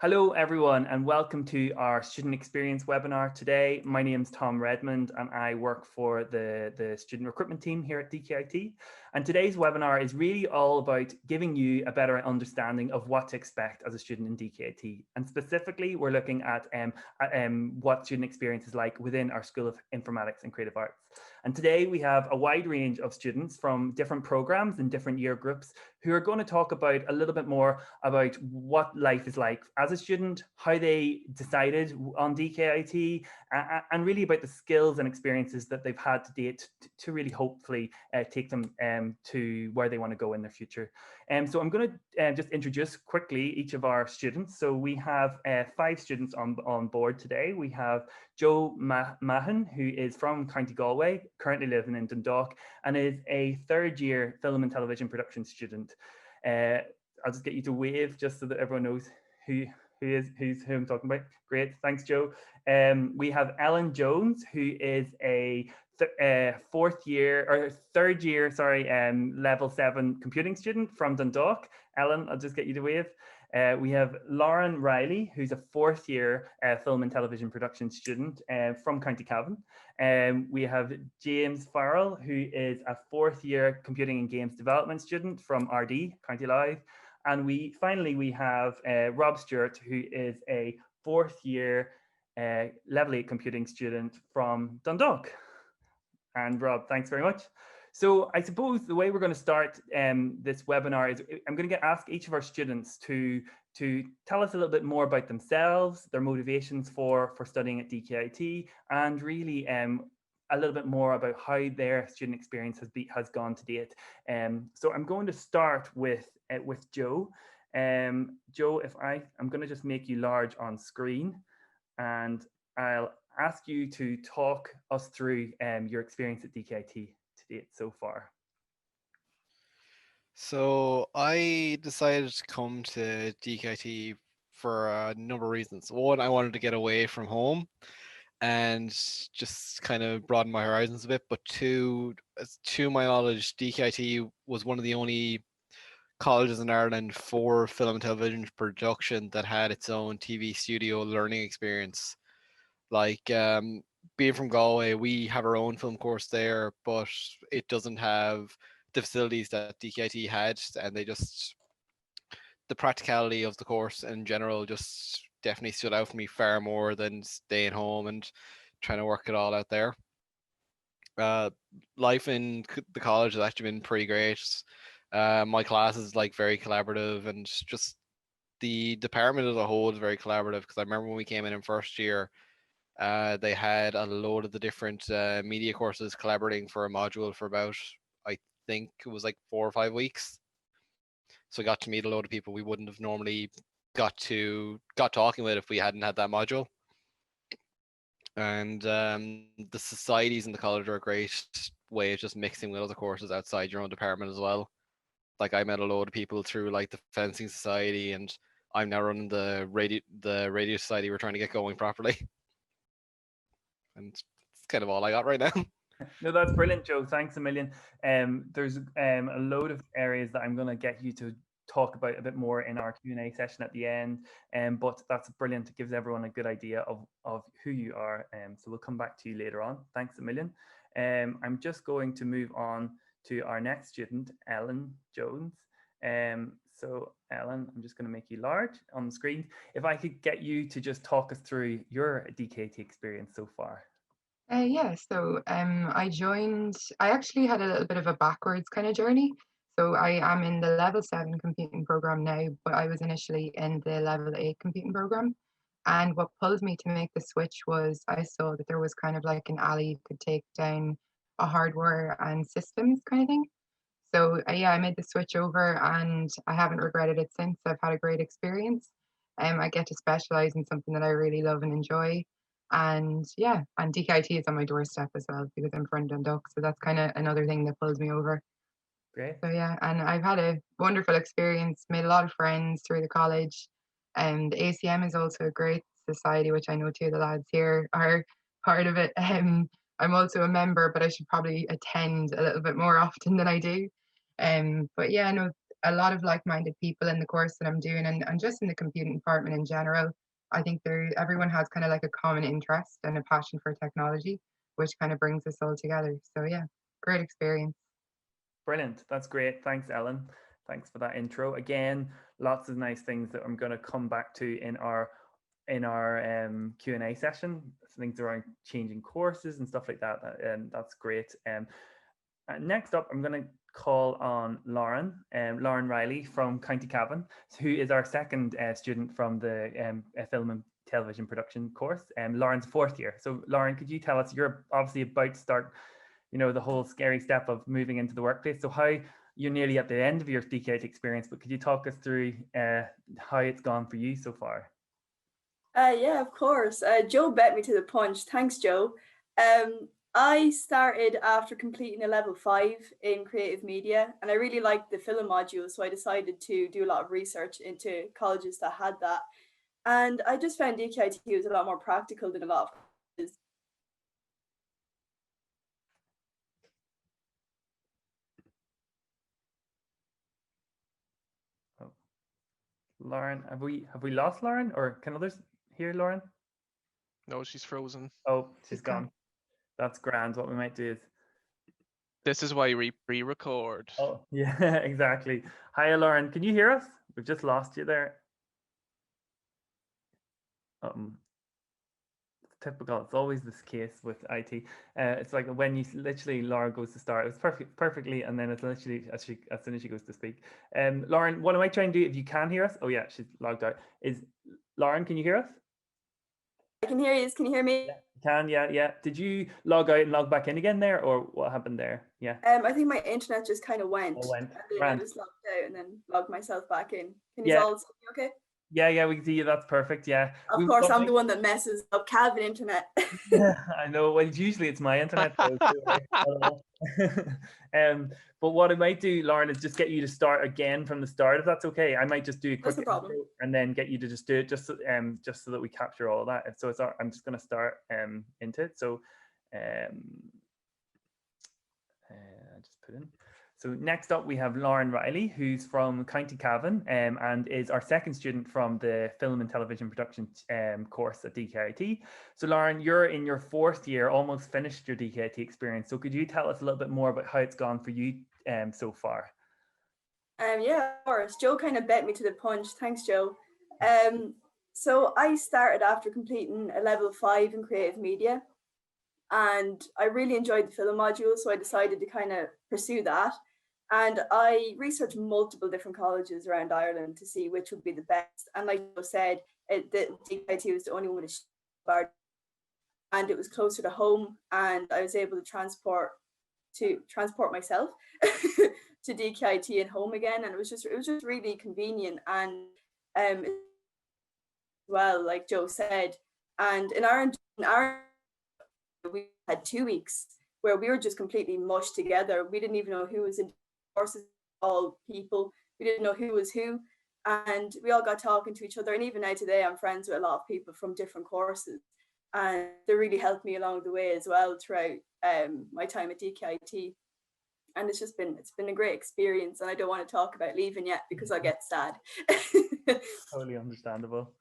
Hello, everyone, and welcome to our student experience webinar today. My name is Tom Redmond, and I work for the student recruitment team here at DKIT. And today's webinar is really all about giving you a better understanding of what to expect as a student in DKIT. And specifically, we're looking at what student experience is like within our School of Informatics and Creative Arts. And today we have a wide range of students from different programs and different year groups who are going to talk about a little bit more about what life is like as a student, how they decided on DKIT, and really about the skills and experiences that they've had to date to really hopefully take them to where they want to go in their future. So I'm going to just introduce quickly each of our students. So we have 5 students on board today. We have Joe Mahon, who is from County Galway, currently living in Dundalk, and is a third year film and television production student. I'll just get you to wave just so that everyone knows who I'm talking about. Great, thanks, Joe. We have Ellen Jones, who is a third year, level 7 computing student from Dundalk. Ellen, I'll just get you to wave. We have Lauren Riley, who's a 4th year film and television production student from County Cavan. We have James Farrell, who is a 4th year computing and games development student from RD, County Louth. And finally we have Rob Stewart, who is a 4th year level 8 computing student from Dundalk. And Rob, thanks very much. So I suppose the way we're going to start this webinar is I'm going to ask each of our students to tell us a little bit more about themselves, their motivations for studying at DKIT, and really a little bit more about how their student experience has gone to date. So I'm going to start with Joe. Joe, I'm going to just make you large on screen, and I'll ask you to talk us through your experience at DKIT to date so far. So I decided to come to DKIT for a number of reasons. One, I wanted to get away from home and just kind of broaden my horizons a bit. But two, to my knowledge, DKIT was one of the only colleges in Ireland for film and television production that had its own TV studio learning experience. Like being from Galway, we have our own film course there, but it doesn't have the facilities that DKIT had, and the practicality of the course in general just definitely stood out for me far more than staying home and trying to work it all out there. Uh, Life in the college has actually been pretty great. My class is like very collaborative, and just the department as a whole is very collaborative. Because I remember when we came in first year, they had a load of the different media courses collaborating for a module for about, I think it was like 4 or 5 weeks. So I got to meet a load of people we wouldn't have normally got talking with if we hadn't had that module. And the societies in the college are a great way of just mixing with other courses outside your own department as well. Like I met a load of people through like the fencing society, and I'm now running the radio society we're trying to get going properly. And it's kind of all I got right now. No, that's brilliant, Joe. Thanks a million. There's a load of areas that I'm going to get you to talk about a bit more in our Q&A session at the end. But that's brilliant. It gives everyone a good idea of who you are. So we'll come back to you later on. Thanks a million. I'm just going to move on to our next student, Ellen Jones. So Ellen, I'm just going to make you large on the screen. If I could get you to just talk us through your DKT experience so far. I actually had a little bit of a backwards kind of journey. So I am in the level 7 computing program now, but I was initially in the level 8 computing program. And what pulled me to make the switch was I saw that there was kind of like an alley you could take down a hardware and systems kind of thing. So I made the switch over and I haven't regretted it since. I've had a great experience. I get to specialize in something that I really love and enjoy. And DKIT is on my doorstep as well because I'm from Dundalk. So that's kind of another thing that pulls me over. Great. So and I've had a wonderful experience, made a lot of friends through the college. And the ACM is also a great society, which I know two of the lads here are part of it. I'm also a member, but I should probably attend a little bit more often than I do. But yeah, no, a lot of like-minded people in the course that I'm doing, and just in the computing department in general. I think everyone has kind of like a common interest and a passion for technology, which kind of brings us all together. So yeah, great experience. Brilliant. That's great. Thanks, Ellen. Thanks for that intro. Again, lots of nice things that I'm going to come back to in our Q&A session. Things around changing courses and stuff like that. And that's great. Next up, I'm going to call on Lauren Riley from County Cavan, who is our second student from the film and television production course. Lauren's fourth year. So Lauren, could you tell us, you're obviously about to start, the whole scary step of moving into the workplace. So how you're nearly at the end of your DKT experience, but could you talk us through how it's gone for you so far? Yeah, of course. Joe bet me to the punch. Thanks, Joe. I started after completing a level 5 in creative media, and I really liked the film module, so I decided to do a lot of research into colleges that had that. And I just found DKIT was a lot more practical than a lot of colleges. Oh. Lauren, have we lost Lauren, or can others hear Lauren? No, she's frozen. Oh, she's gone. That's grand. What we might do is, this is why we pre-record. oh yeah, exactly. Hi Lauren, can you hear us? We've just lost you there. Typical. It's always this case with IT. It's like when you literally, Laura goes to start, it's perfectly, and then it's literally as soon as she goes to speak. Lauren, what I might try and do, if you can hear us, oh yeah, she's logged out. Is Lauren, can you hear us? I can hear you. Can you hear me? Yeah. Did you log out and log back in again there, or what happened there? Yeah. I think my internet just kind of went. And then I just logged out and then logged myself back in. Can you all see me okay? Yeah, we can see you. That's perfect. Yeah. Of course, I'm the one that messes up Calvin internet. Yeah, I know. Well, usually it's my internet. But what I might do, Lauren, is just get you to start again from the start, if that's okay. I might just do a quick intro and then get you to just do it, just so that we capture all of that. So I'm just going to start into it. So I just put in. So next up, we have Lauren Riley, who's from County Cavan and is our second student from the film and television production course at DKIT. So Lauren, you're in your fourth year, almost finished your DKIT experience. So could you tell us a little bit more about how it's gone for you so far? Yeah, of course. Joe kind of bet me to the punch. Thanks, Joe. So I started after completing a level 5 in creative media. And I really enjoyed the film module, so I decided to kind of pursue that. And I researched multiple different colleges around Ireland to see which would be the best. And like Joe said, the DKIT was the only one with a bar, and it was closer to home, and I was able to transport myself to DKIT and home again, and it was just really convenient. And well, like Joe said, and in Ireland we had 2 weeks where we were just completely mushed together. We didn't even know who was in courses, all people. We didn't know who was who, and we all got talking to each other. And even now today, I'm friends with a lot of people from different courses, and they really helped me along the way as well throughout my time at DKIT. And it's been a great experience, and I don't want to talk about leaving yet because I get sad. Totally understandable.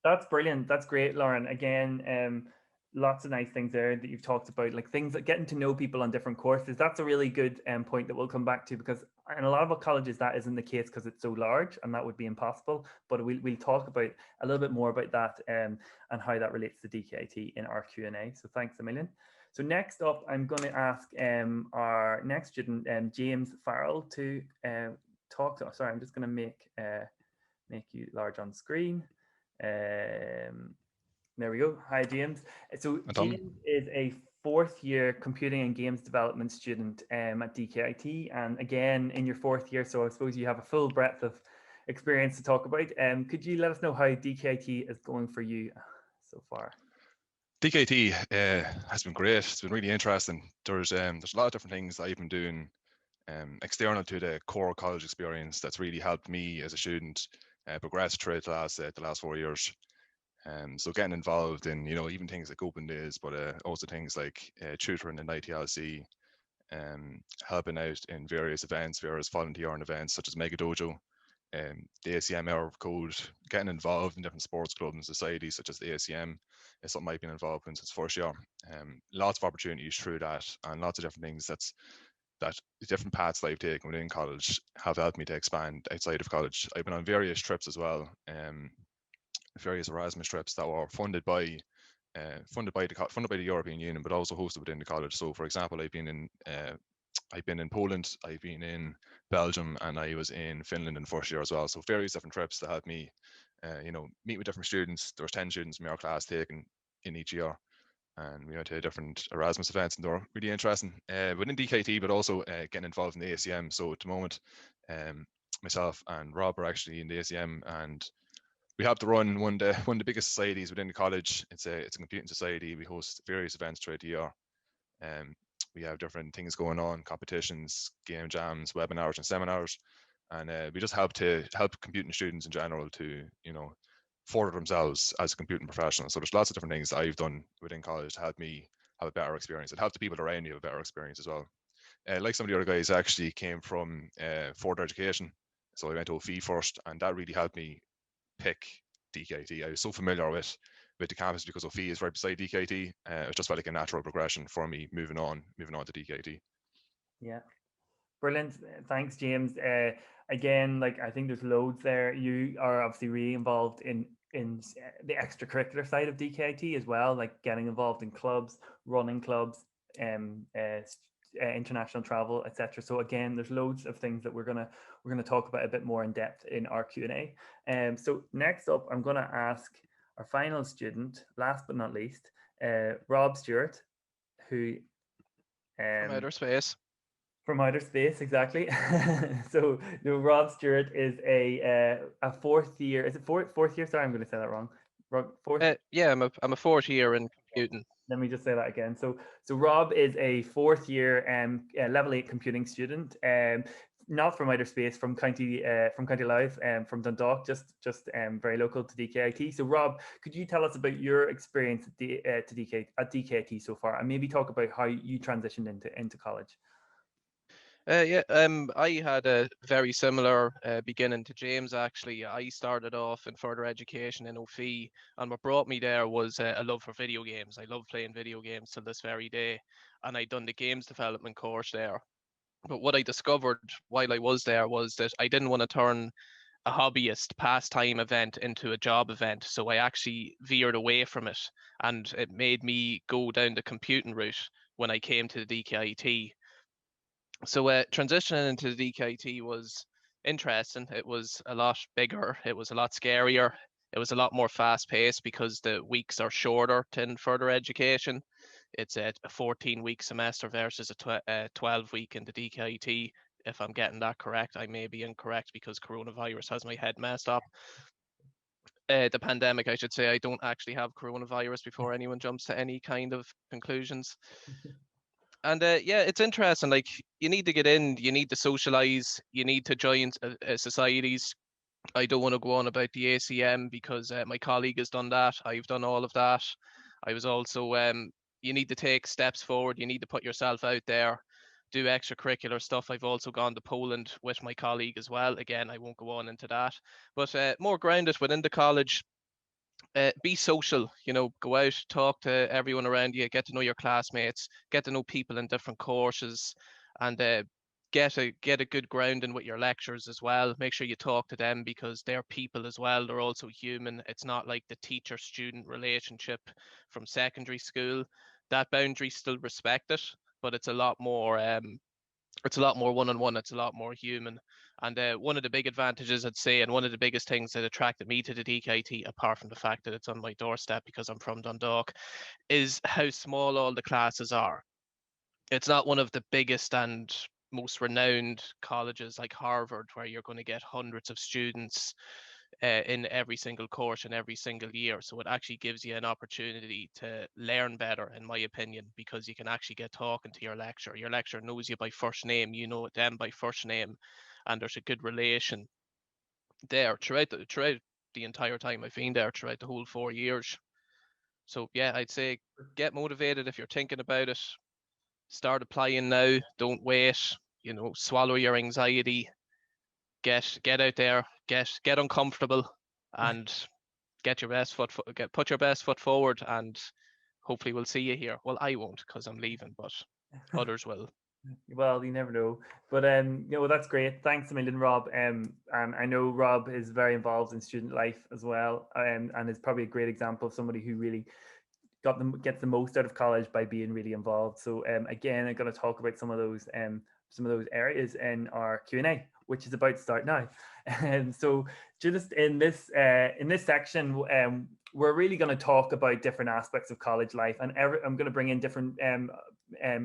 That's brilliant. That's great, Lauren. Again, lots of nice things there that you've talked about, like things like getting to know people on different courses. That's a really good point that we'll come back to, because in a lot of colleges that isn't the case because it's so large and that would be impossible. But we'll talk about a little bit more about that and how that relates to DKIT in our Q&A. So thanks a million. So next up, I'm going to ask our next student, James Farrell, to talk to us. Sorry, I'm just going to make you large on screen. There we go. Hi, James. So James is a fourth year computing and games development student at DKIT, and again in your fourth year, so I suppose you have a full breadth of experience to talk about. Could you let us know how DKIT is going for you so far? DKT has been great. It's been really interesting. There's a lot of different things I've been doing external to the core college experience that's really helped me as a student progress throughout the last 4 years. So getting involved in even things like open days, but also things like tutoring and ITLC, helping out in various events, various volunteering events such as Mega Dojo, the ACM Hour of Code, getting involved in different sports clubs and societies such as the ACM is something I've been involved in since first year. Lots of opportunities through that, and lots of different things that the different paths that I've taken within college have helped me to expand outside of college. I've been on various trips as well, various Erasmus trips that were funded by the European Union, but also hosted within the college. So, for example, I've been in Poland, I've been in Belgium, and I was in Finland in first year as well. So various different trips that helped me, meet with different students. There was 10 students in our class taken in each year, and we went to different Erasmus events, and they were really interesting within DKT, but also getting involved in the ACM. So at the moment, myself and Rob are actually in the ACM, and we have to run one of the biggest societies within the college. It's a computing society. We host various events throughout the year. We have different things going on, competitions, game jams, webinars, and seminars, and we just help computing students in general to further themselves as a computing professional. So there's lots of different things that I've done within college to help me have a better experience and help the people around me have a better experience as well. Like some of the other guys actually came from further education, so I went to OFE first, and that really helped me pick DKT. I was so familiar with the campus because OFE is right beside DKT. It just felt like a natural progression for me moving on to DKT. Yeah. Brilliant. Thanks, James. Again, like I think there's loads there. You are obviously really involved in the extracurricular side of DKIT as well, like getting involved in clubs, running clubs, international travel, etc. So again, there's loads of things that we're gonna talk about a bit more in depth in our Q&A. So next up, I'm gonna ask our final student, last but not least, Rob Stewart, who From outer space. from outer space, exactly. So Rob Stewart is a fourth year. Is it fourth year? Sorry, I'm going to say that wrong. Fourth. Yeah, I'm a fourth year in computing. Let me just say that again. So Rob is a fourth year level 8 computing student. Not from outer space, from County Louth, from Dundalk, just very local to DKIT. So Rob, could you tell us about your experience at DKIT so far, and maybe talk about how you transitioned into college? I had a very similar beginning to James, actually. I started off in further education in OFE, and what brought me there was a love for video games. I love playing video games till this very day, and I'd done the games development course there. But what I discovered while I was there was that I didn't want to turn a hobbyist pastime event into a job event, so I actually veered away from it, and it made me go down the computing route when I came to the DKIT. So transitioning into the DKT was interesting. It was a lot bigger. It was a lot scarier. It was a lot more fast paced because the weeks are shorter than further education. It's a 14-week semester versus a 12-week in the DKT. If I'm getting that correct, I may be incorrect because coronavirus has my head messed up. The pandemic, I should say. I don't actually have coronavirus before anyone jumps to any kind of conclusions. And yeah, it's interesting. Like, you need to get in, you need to socialize, you need to join societies. I don't want to go on about the ACM because my colleague has done that. I've done all of that. I was also, you need to take steps forward. You need to put yourself out there, do extracurricular stuff. I've also gone to Poland with my colleague as well. Again, I won't go on into that. But more grounded within the college. Be social, go out, talk to everyone around you, get to know your classmates, get to know people in different courses, and get a good grounding with your lecturers as well. Make sure you talk to them because they're people as well. They're also human. It's not like the teacher-student relationship from secondary school. That boundary's still respected, but it's a lot more one-on-one. It's a lot more human. And one of the big advantages, I'd say, and one of the biggest things that attracted me to the DKT, apart from the fact that it's on my doorstep because I'm from Dundalk, is how small all the classes are. It's not one of the biggest and most renowned colleges like Harvard, where you're going to get hundreds of students in every single course in every single year. So it actually gives you an opportunity to learn better, in my opinion, because you can actually get talking to your lecturer. Your lecturer knows you by first name, you know them by first name, and there's a good relation there throughout the entire time I've been there, throughout the whole 4 years. So yeah, I'd say get motivated if you're thinking about it. start applying now. Don't wait. Swallow your anxiety. Get out there. Get uncomfortable, and put your best foot forward, and hopefully we'll see you here. Well, I won't because I'm leaving, but others will. Well, you never know. But that's great. Thanks a million, Rob. And I know Rob is very involved in student life as well, and is probably a great example of somebody who really gets the most out of college by being really involved. So again, I'm going to talk about some of those areas in our Q&A, which is about to start now. And so just in this section, we're really going to talk about different aspects of college life, and I'm going to bring in different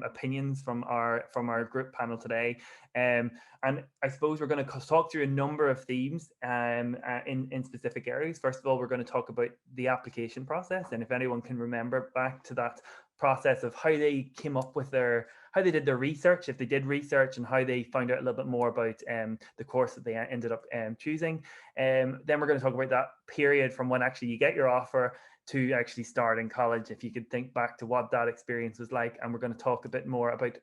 opinions from our group panel today, and I suppose we're going to talk through a number of themes in specific areas. First of all, we're going to talk about the application process, and if anyone can remember back to that process of how they came up with how they did their research, if they did research, and how they found out a little bit more about the course that they ended up choosing. Then we're going to talk about that period from when actually you get your offer to actually start in college, if you could think back to what that experience was like. And we're going to talk a bit more about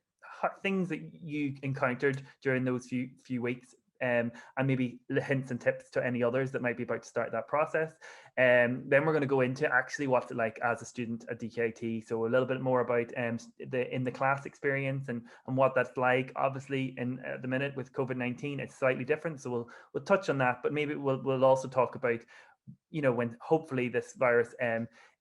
things that you encountered during those few weeks, and maybe hints and tips to any others that might be about to start that process. Then we're going to go into actually what's it like as a student at DKIT. So a little bit more about the class experience and what that's like. Obviously, in the minute with COVID-19, it's slightly different. So we'll touch on that, but maybe we'll also talk about, when hopefully this virus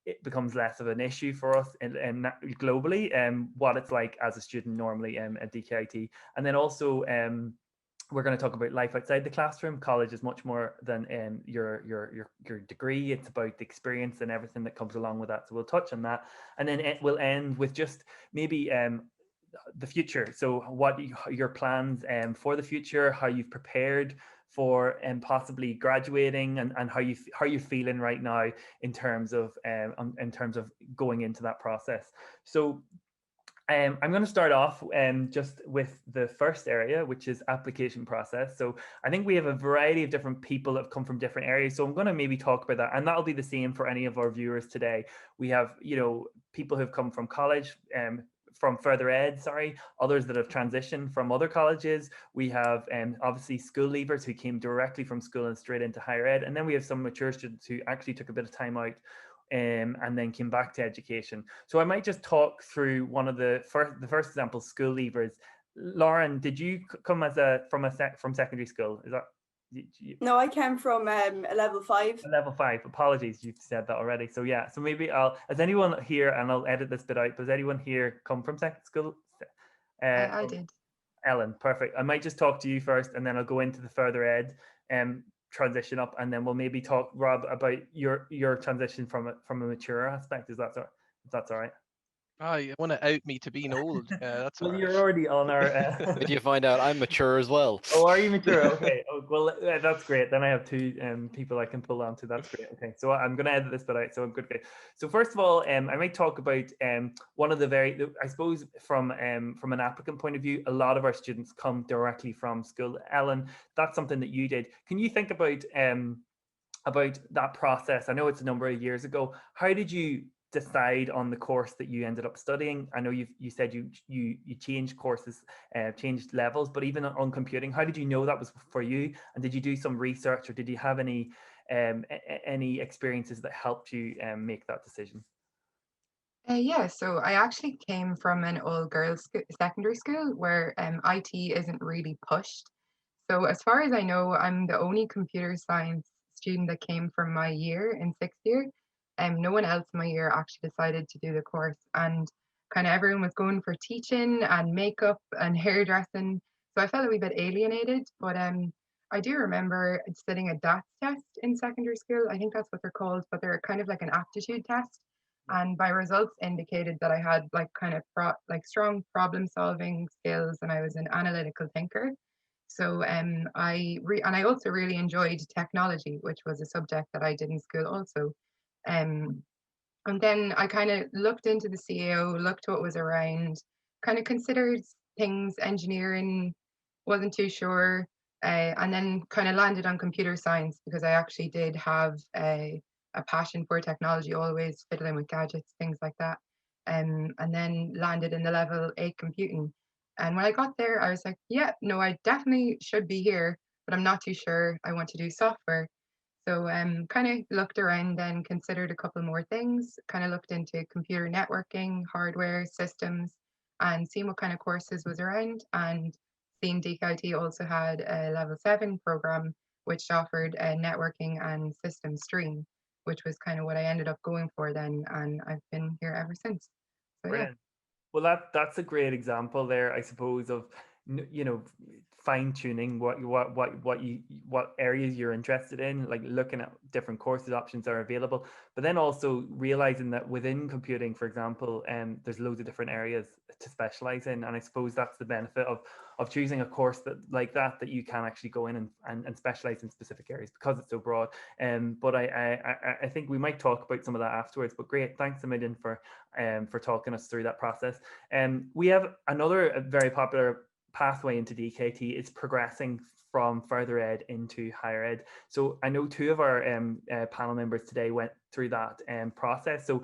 it becomes less of an issue for us and globally, what it's like as a student normally at DKIT. And then also we're going to talk about life outside the classroom. College is much more than your degree. It's about the experience and everything that comes along with that. So we'll touch on that, and then we'll end with just maybe the future. So what your plans for the future, how you've prepared for possibly graduating, and how you're feeling right now in terms of going into that process. So I'm going to start off just with the first area, which is application process. So I think we have a variety of different people that have come from different areas. So I'm going to maybe talk about that, and that'll be the same for any of our viewers today. We have, people who've come from college, from further ed, others that have transitioned from other colleges. We have obviously school leavers who came directly from school and straight into higher ed. And then we have some mature students who actually took a bit of time out and then came back to education. So I might just talk through one of the first example, school leavers. Lauren, did you come from secondary school? Is that? No, I came from a level 5. A level 5. Apologies, you've said that already. So yeah, so maybe has anyone here, and I'll edit this bit out, does anyone here come from secondary school? I did. Ellen, perfect. I might just talk to you first, and then I'll go into the further ed transition up, and then we'll maybe talk, Rob, about your transition from a mature aspect. Is that all right? Oh, you want to out me to being old? That's Well, all right. you're already on our. Did you find out I'm mature as well? Oh, are you mature? Okay. Oh, well, that's great. Then I have two people I can pull on to. That's great. Okay. So I'm going to edit this bit out. So I'm good. Okay. So first of all, I might talk about one of I suppose from an applicant point of view, a lot of our students come directly from school. Ellen, that's something that you did. Can you think about that process? I know it's a number of years ago. How did you decide on the course that you ended up studying? I know you said you changed courses, changed levels, but even on computing, how did you know that was for you? And did you do some research, or did you have any experiences that helped you make that decision? Yeah, so I actually came from an all-girls secondary school where IT isn't really pushed. So as far as I know, I'm the only computer science student that came from my year in 6th year. No one else in my year actually decided to do the course, and kind of everyone was going for teaching and makeup and hairdressing. So I felt a wee bit alienated, but I do remember sitting a DATS test in secondary school. I think that's what they're called, but they're kind of like an aptitude test. And my results indicated that I had like kind of strong problem solving skills, and I was an analytical thinker. So I also really enjoyed technology, which was a subject that I did in school also. And then I kind of looked into the CAO, looked what was around, kind of considered things, engineering, wasn't too sure, and then kind of landed on computer science because I actually did have a passion for technology, always fiddling with gadgets, things like that. and then landed in the level 8 computing. And when I got there, I was like, yeah, no, I definitely should be here, but I'm not too sure I want to do software. So kind of looked around and considered a couple more things, kind of looked into computer networking, hardware, systems, and seeing what kind of courses was around. And seeing DKIT also had a level 7 program, which offered a networking and system stream, which was kind of what I ended up going for then. And I've been here ever since. So yeah. Brilliant. Well, that's a great example there, I suppose, of fine tuning what areas you're interested in, like looking at different courses options that are available, but then also realizing that within computing, for example, there's loads of different areas to specialize in, and I suppose that's the benefit of choosing a course that you can actually go in and specialize in specific areas because it's so broad. But I think we might talk about some of that afterwards. But great, thanks a million for talking us through that process. We have another very popular pathway into DKT. It's progressing from further ed into higher ed. So I know two of our panel members today went through that process. So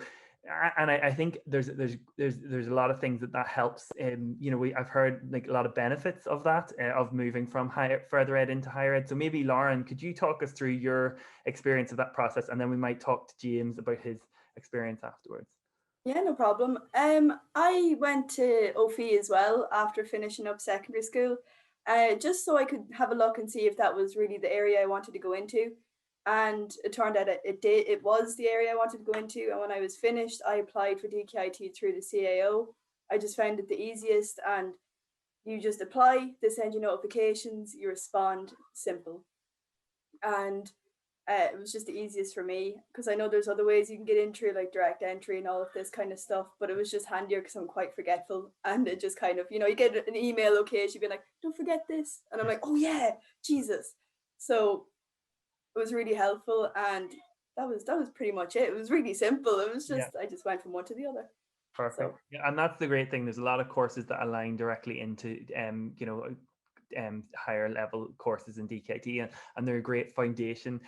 and I think there's a lot of things that helps. I've heard like a lot of benefits of that, of moving from further ed into higher ed. So maybe Lauren, could you talk us through your experience of that process, and then we might talk to James about his experience afterwards. Yeah, no problem. I went to OFE as well after finishing up secondary school, just so I could have a look and see if that was really the area I wanted to go into. And it turned out it was the area I wanted to go into. And when I was finished, I applied for DKIT through the CAO. I just found it the easiest, and you just apply, they send you notifications, you respond, simple. And it was just the easiest for me, because I know there's other ways you can get in through like direct entry and all of this kind of stuff, but it was just handier because I'm quite forgetful, and it just kind of, you get an email occasionally being like, don't forget this, and I'm like, oh yeah, Jesus. So it was really helpful, and that was pretty much it. It was really simple. It was just, I just went from one to the other. Perfect. So. Yeah, and that's the great thing. There's a lot of courses that align directly into higher level courses in DKT, and they're a great foundation.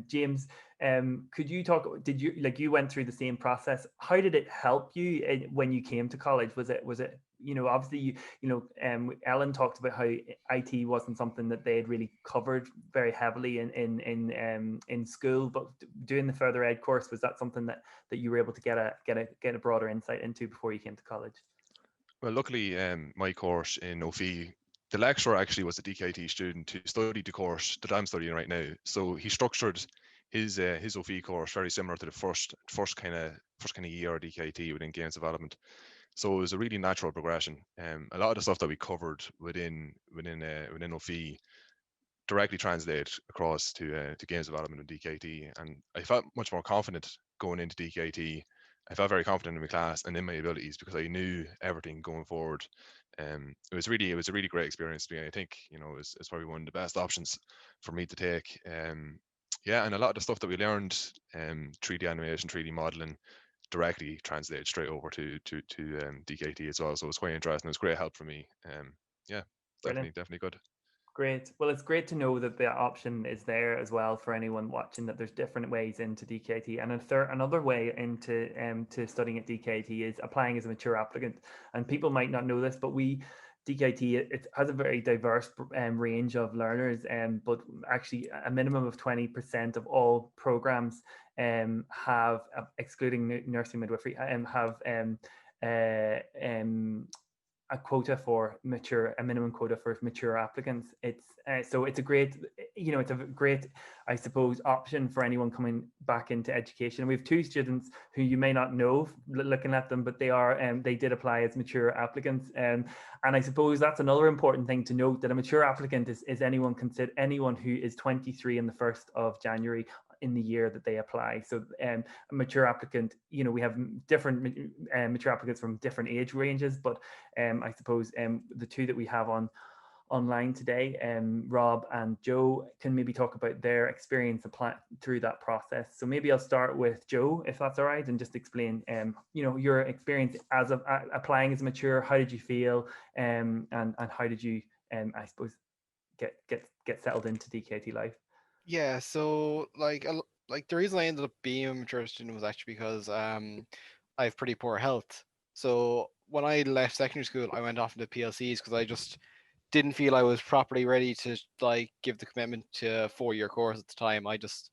James, could you talk? Did you went through the same process? How did it help you when you came to college? Was it obviously Ellen talked about how IT wasn't something that they had really covered very heavily in school, but doing the further ed course, was that something that you were able to get a broader insight into before you came to college? Well, luckily, my course in OFE, the lecturer actually was a DKT student who studied the course that I'm studying right now. So he structured his OFE course very similar to the first kind of year of DKT within games development. So it was a really natural progression. A lot of the stuff that we covered within OFE directly translate across to games development and DKT, and I felt much more confident going into DKT. I felt very confident in my class and in my abilities because I knew everything going forward. It was a really great experience to me. I think it's probably one of the best options for me to take. Yeah, and a lot of the stuff that we learned, 3D animation, 3D modeling, directly translated straight over to DKT as well. So it was quite interesting. It was great help for me. Yeah, definitely good. Great. Well, it's great to know that the option is there as well for anyone watching, that there's different ways into DKT. And another way into to studying at DKT is applying as a mature applicant. And people might not know this, but DKT, it has a very diverse range of learners, but actually a minimum of 20% of all programs have, excluding nursing midwifery, have a minimum quota for mature applicants. So it's a great, I suppose, option for anyone coming back into education. We have two students who you may not know looking at them, but they did apply as mature applicants. And I suppose that's another important thing to note, that a mature applicant is anyone who is 23 on the 1st of January in the year that they apply. So a mature applicant, we have different mature applicants from different age ranges, but I suppose the two that we have online today, Rob and Joe, can maybe talk about their experience through that process. So maybe I'll start with Joe, if that's all right, and just explain your experience as of applying as a mature. How did you feel, and how did you I suppose get settled into DKT life? Yeah, so like the reason I ended up being a mature student was actually because I have pretty poor health. So when I left secondary school, I went off into PLCs because I just didn't feel I was properly ready to like give the commitment to a 4-year course at the time. I just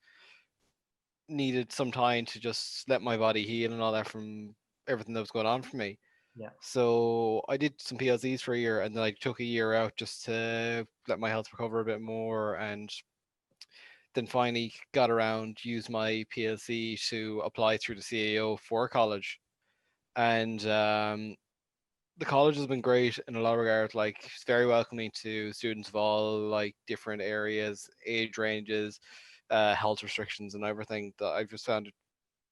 needed some time to just let my body heal and all that from everything that was going on for me. Yeah. So I did some PLCs for a year, and then I took a year out just to let my health recover a bit more, and then finally got around use my PLC to apply through the CAO for college. And the college has been great in a lot of regards. Like, it's very welcoming to students of all like different areas, age ranges, health restrictions, and everything. That I've just found it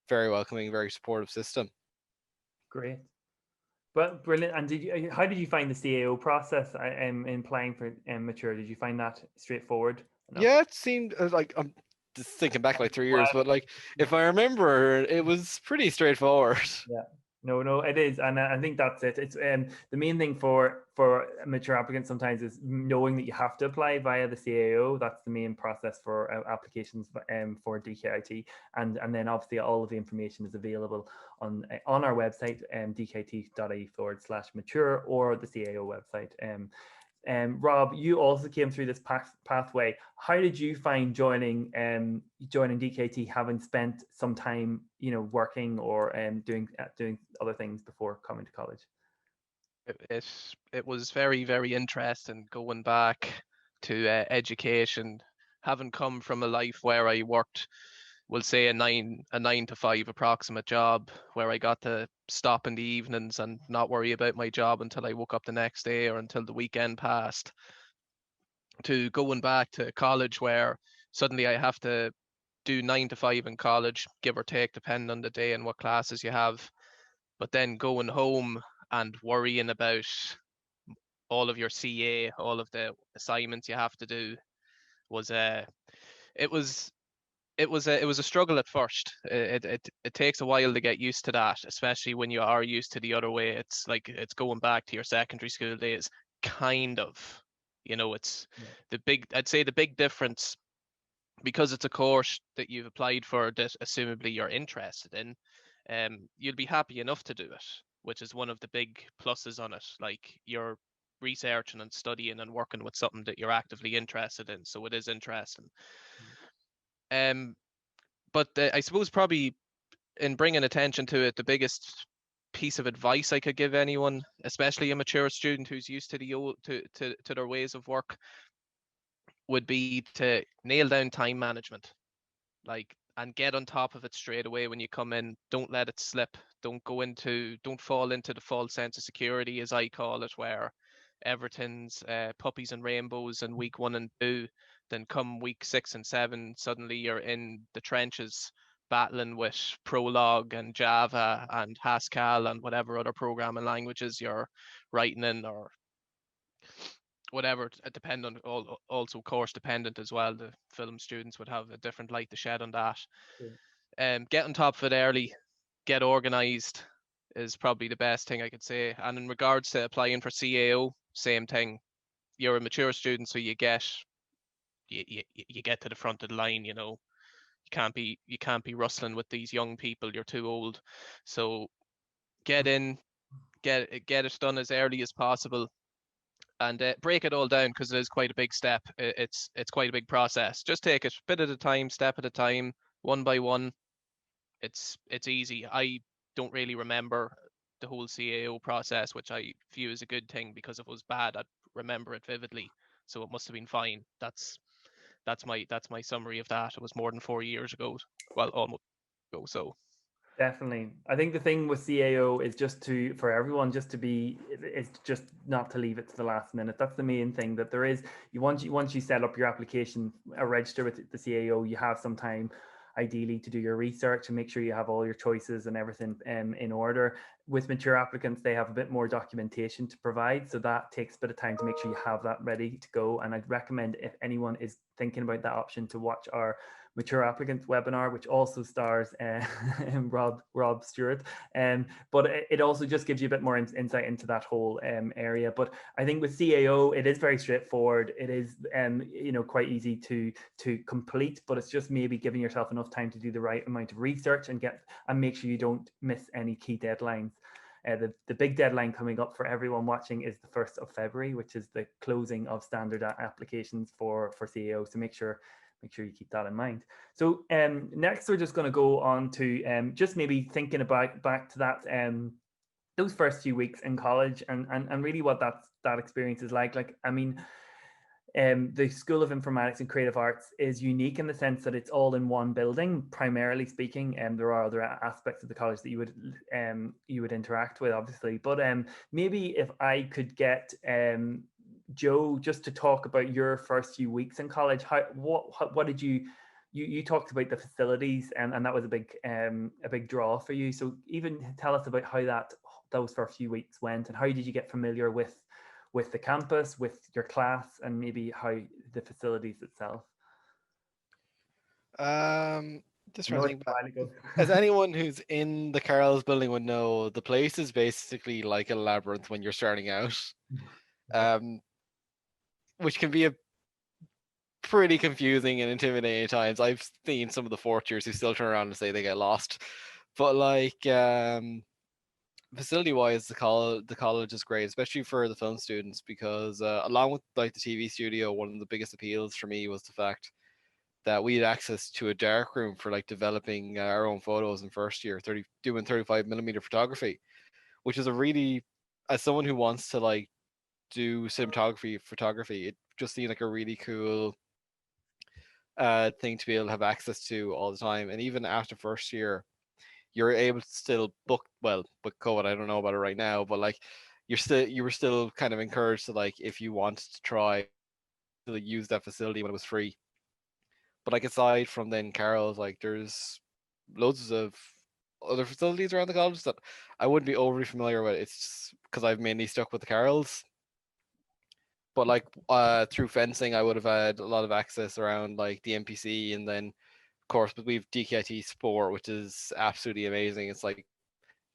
very welcoming, very supportive system. Great. But brilliant. And how did you find the CAO process in applying for Mature? Did you find that straightforward enough? Yeah, it seemed like I'm just thinking back like 3 years, but like if I remember, it was pretty straightforward. Yeah. No, it is, and I think that's it. It's the main thing for mature applicants sometimes is knowing that you have to apply via the CAO. That's the main process for applications for DKIT, and then obviously all of the information is available on our website, dkt.ie/mature, or the CAO website. Rob, you also came through this pathway. How did you find joining DKT, having spent some time, working or doing other things before coming to college? It was very, very interesting going back to education, having come from a life where I worked, we'll say a 9 to 5 approximate job, where I got to stop in the evenings and not worry about my job until I woke up the next day or until the weekend passed, to going back to college where suddenly I have to do 9 to 5 in college, give or take, depending on the day and what classes you have, but then going home and worrying about all of your CA, all of the assignments you have to do was it was it was a struggle at first. It takes a while to get used to that, especially when you are used to the other way. It's like it's going back to your secondary school days, kind of. It's I'd say the big difference, because it's a course that you've applied for that assumably you're interested in, you'll be happy enough to do it, which is one of the big pluses on it. Like, you're researching and studying and working with something that you're actively interested in, so it is interesting. But I suppose probably in bringing attention to it, the biggest piece of advice I could give anyone, especially a mature student who's used to the old to their ways of work, would be to nail down time management, and get on top of it straight away when you come in. Don't let it slip. Don't fall into the false sense of security, as I call it, where everything's puppies and rainbows in week 1 and 2. Then come week 6 and 7, suddenly you're in the trenches battling with Prolog and Java and Haskell and whatever other programming languages you're writing in, or whatever, also course dependent as well. The film students would have a different light to shed on that. Get on top of it early, get organized is probably the best thing I could say. And in regards to applying for CAO, same thing. You're a mature student, so you get to the front of the line. You can't be rustling with these young people. You're too old. So get in, get it done as early as possible, and break it all down, because it is quite a big step. It's quite a big process. Just take it bit at a time, step at a time, one by one. It's easy. I don't really remember the whole CAO process, which I view as a good thing, because if it was bad, I'd remember it vividly. So it must have been fine. That's my summary of that. It was more than 4 years ago. Well, almost ago. So Definitely. I think the thing with CAO is for everyone, it's just not to leave it to the last minute. That's the main thing, that there is, once you set up your application or register with the CAO, you have some time ideally to do your research and make sure you have all your choices and everything in order. With mature applicants, they have a bit more documentation to provide, so that takes a bit of time to make sure you have that ready to go. And I'd recommend, if anyone is thinking about that option to watch our Mature Applicants webinar, which also stars Rob Stewart. But it also just gives you a bit more insight into that whole area. But I think with CAO, it is very straightforward. It is quite easy to complete, but it's just maybe giving yourself enough time to do the right amount of research and make sure you don't miss any key deadlines. The big deadline coming up for everyone watching is the 1st of February, which is the closing of standard applications for CAO. So make sure you keep that in mind. So next, we're just going to go on to just maybe thinking about back to that those first few weeks in college and really what that experience is like. Like, I mean, the School of Informatics and Creative Arts is unique in the sense that it's all in one building, primarily speaking, and there are other aspects of the college that you would interact with, obviously. But maybe if I could get Joe just to talk about your first few weeks in college, what did you talked about the facilities and that was a big draw for you. So even tell us about how those first few weeks went and how did you get familiar with the campus, with your class, and maybe how the facilities itself. Just trying to think back. As anyone who's in the Carl's building would know, the place is basically like a labyrinth when you're starting out, which can be a pretty confusing and intimidating at times. I've seen some of the fourth years who still turn around and say they get lost, but like facility wise, the college is great, especially for the film students, because along with like the TV studio, one of the biggest appeals for me was the fact that we had access to a dark room for like developing our own photos in first year, doing 35mm photography, which is a really, as someone who wants to like do photography, it just seemed like a really cool thing to be able to have access to all the time. And even after first year, you're able to still book COVID. I don't know about it right now, but like you were still kind of encouraged to, like, if you wanted to try to use that facility when it was free. But like aside from then Carol's, like there's loads of other facilities around the college that I wouldn't be overly familiar with. It's just because I've mainly stuck with the Carol's. But like through fencing, I would have had a lot of access around like the NPC, and then of course, but we've DKIT Sport, which is absolutely amazing. It's like,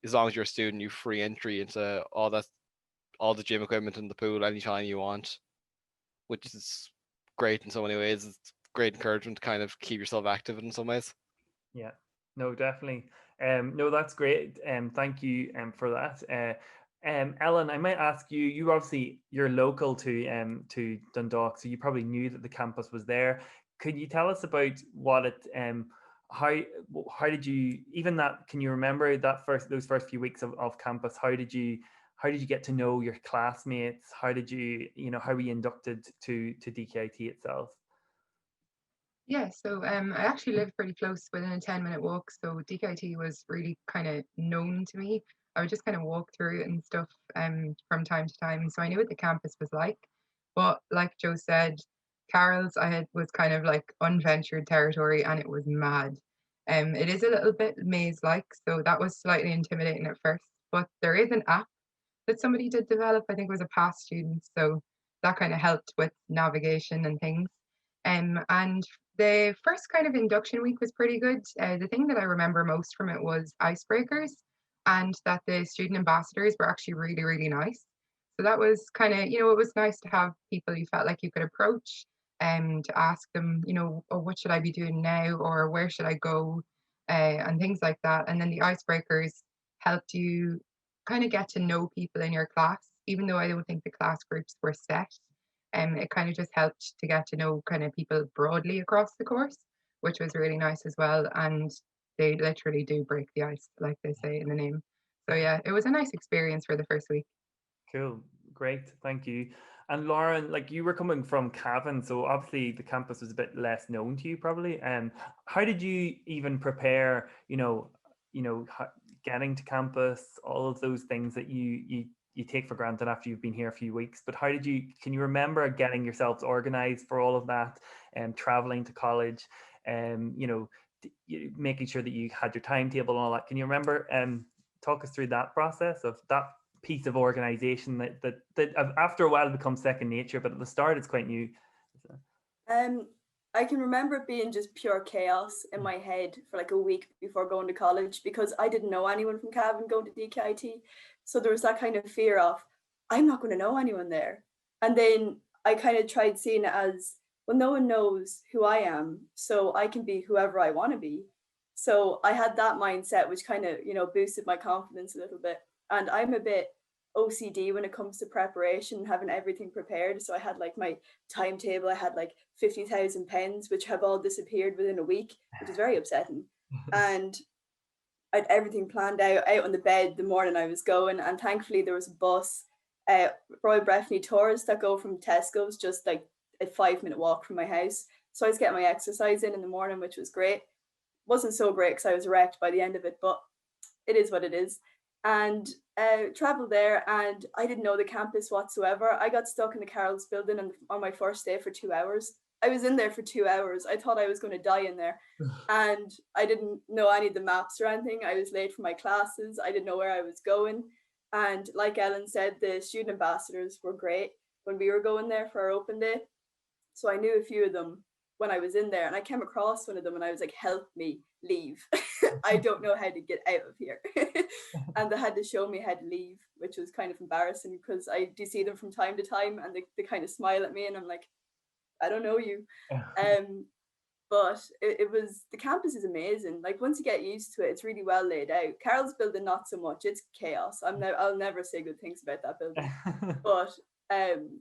as long as you're a student, you free entry into all the gym equipment in the pool anytime you want, which is great in so many ways. It's great encouragement to kind of keep yourself active in some ways. Yeah, no, definitely. No, that's great. Thank you for that. Ellen, I might ask you. You're local to Dundalk, so you probably knew that the campus was there. Could you tell us about what it how did you, even that, can you remember those first few weeks of campus? How did you get to know your classmates? How were you inducted to DKIT itself? Yeah, so I actually live pretty close, within a 10-minute walk. So DKIT was really kind of known to me. I would just kind of walk through it and stuff from time to time. So I knew what the campus was like. But like Joe said, Carol's was kind of like unventured territory, and it was mad. It is a little bit maze-like, so that was slightly intimidating at first. But there is an app that somebody did develop. I think it was a past student, so that kind of helped with navigation and things. And the first kind of induction week was pretty good. The thing that I remember most from it was icebreakers, and that the student ambassadors were actually really, really nice. So that was kind of, it was nice to have people you felt like you could approach and to ask them, oh, what should I be doing now, or where should I go, and things like that. And then the icebreakers helped you kind of get to know people in your class, even though I don't think the class groups were set. It kind of just helped to get to know kind of people broadly across the course, which was really nice as well. And they literally do break the ice, like they say in the name. So yeah, it was a nice experience for the first week. Cool, great, thank you. And Lauren, like, you were coming from Cavan, so obviously the campus was a bit less known to you, probably. And how did you even prepare? Getting to campus, all of those things that you take for granted after you've been here a few weeks. But can you remember getting yourselves organized for all of that, and traveling to college, and making sure that you had your timetable and all that? Can you remember? Talk us through that process of that piece of organization that after a while becomes second nature, but at the start it's quite new. I can remember it being just pure chaos in my head for like a week before going to college, because I didn't know anyone from Cavan going to DKIT. So there was that kind of fear of, I'm not going to know anyone there. And then I kind of tried seeing it as, well, no one knows who I am, so I can be whoever I want to be. So I had that mindset, which kind of, boosted my confidence a little bit. And I'm a bit OCD when it comes to preparation, having everything prepared. So I had like my timetable, I had like 50,000 pens, which have all disappeared within a week, which is very upsetting. And I'd everything planned out on the bed the morning I was going. And thankfully there was a bus, Royal Breffni tours that go from Tesco's, just like a 5-minute walk from my house. So I was getting my exercise in the morning, which was great. Wasn't so great because I was wrecked by the end of it, but it is what it is. And traveled there, and I didn't know the campus whatsoever. I got stuck in the Carroll's building on my first day for 2 hours. I was in there for 2 hours. I thought I was going to die in there. And I didn't know any of the maps or anything. I was late for my classes. I didn't know where I was going. And like Ellen said, the student ambassadors were great when we were going there for our open day. So I knew a few of them when I was in there, and I came across one of them and I was like, help me leave. I don't know how to get out of here. And they had to show me how to leave, which was kind of embarrassing because I do see them from time to time, and they kind of smile at me and I'm like, I don't know you. But it was, the campus is amazing. Like once you get used to it, it's really well laid out. Carol's building, not so much. It's chaos. I'll never say good things about that building. But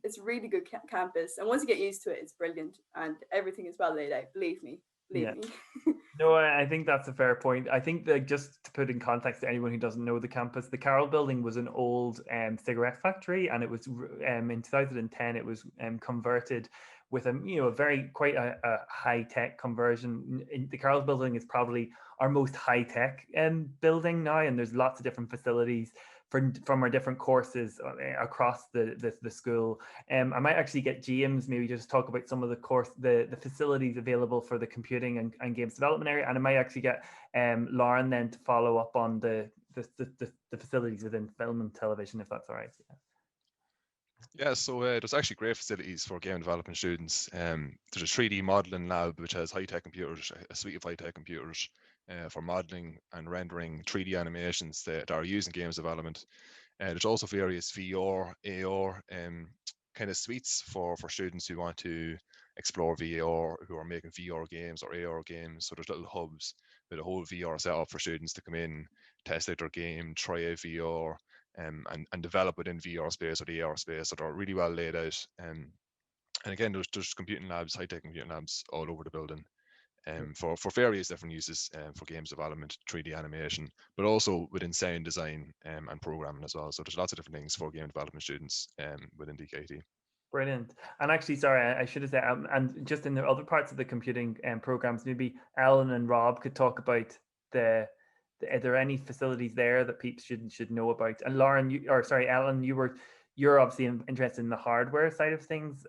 it's a really good campus, and once you get used to it, it's brilliant, and everything is well laid out. Believe me. No, I think that's a fair point. I think that, just to put in context to anyone who doesn't know the campus, the Carroll building was an old cigarette factory, and it was in 2010 it was converted with quite a high tech conversion. The Carroll building is probably our most high tech building now, and there's lots of different facilities from our different courses across the school. I might actually get James maybe just talk about some of the facilities available for the computing and games development area, and I might actually get Lauren then to follow up on the facilities within film and television, if that's all right. Yeah, so there's actually great facilities for game development students. There's a 3D modeling lab which has high-tech computers, a suite of high-tech computers for modeling and rendering 3D animations that are used in games development. There's also various VR, AR kind of suites for students who want to explore VR, who are making VR games or AR games. So there's little hubs with a whole VR setup for students to come in, test out their game, try out VR, and develop within VR space or the AR space. So they're really well laid out. And again, there's computing labs, high-tech computing labs all over the building. For various different uses for games development, 3D animation, but also within sound design and programming as well. So there's lots of different things for game development students within DKT. Brilliant. And actually, sorry, I should have said, and just in the other parts of the computing programs, maybe Alan and Rob could talk about are there any facilities there that people should know about? And Lauren, Alan, you're obviously interested in the hardware side of things,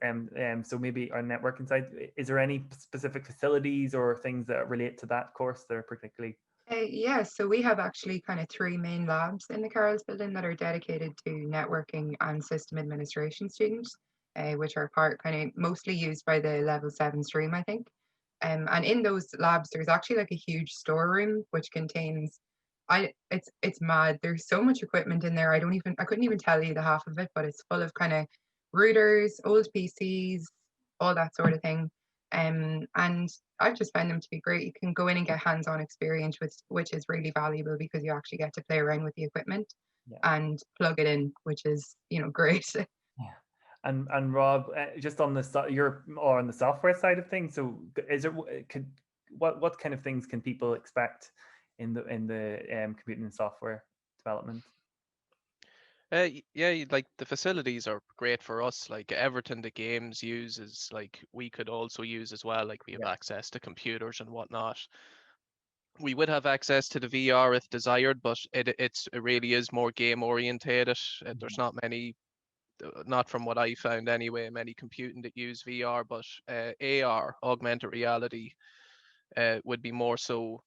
so maybe our networking side. Is there any specific facilities or things that relate to that course that are particularly? Yeah, so we have actually kind of 3 main labs in the Carroll's building that are dedicated to networking and system administration students, which are kind of mostly used by the level 7 stream, I think. And in those labs, there's actually like a huge storeroom which contains, it's mad. There's so much equipment in there. I couldn't even tell you the half of it, but it's full of kind of routers, old PCs, all that sort of thing. And I've just found them to be great. You can go in and get hands-on experience, which is really valuable because you actually get to play around with the equipment and plug it in, which is great. Yeah. And Rob, just on you're more on the software side of things. So what kind of things can people expect in the computing and software development? Yeah, like the facilities are great for us. Like everything the games uses, like we could also use as well. Like we have access to computers and whatnot. We would have access to the VR if desired, but it really is more game orientated. There's not many, not from what I found anyway, many computing that use VR, but AR, augmented reality, would be more so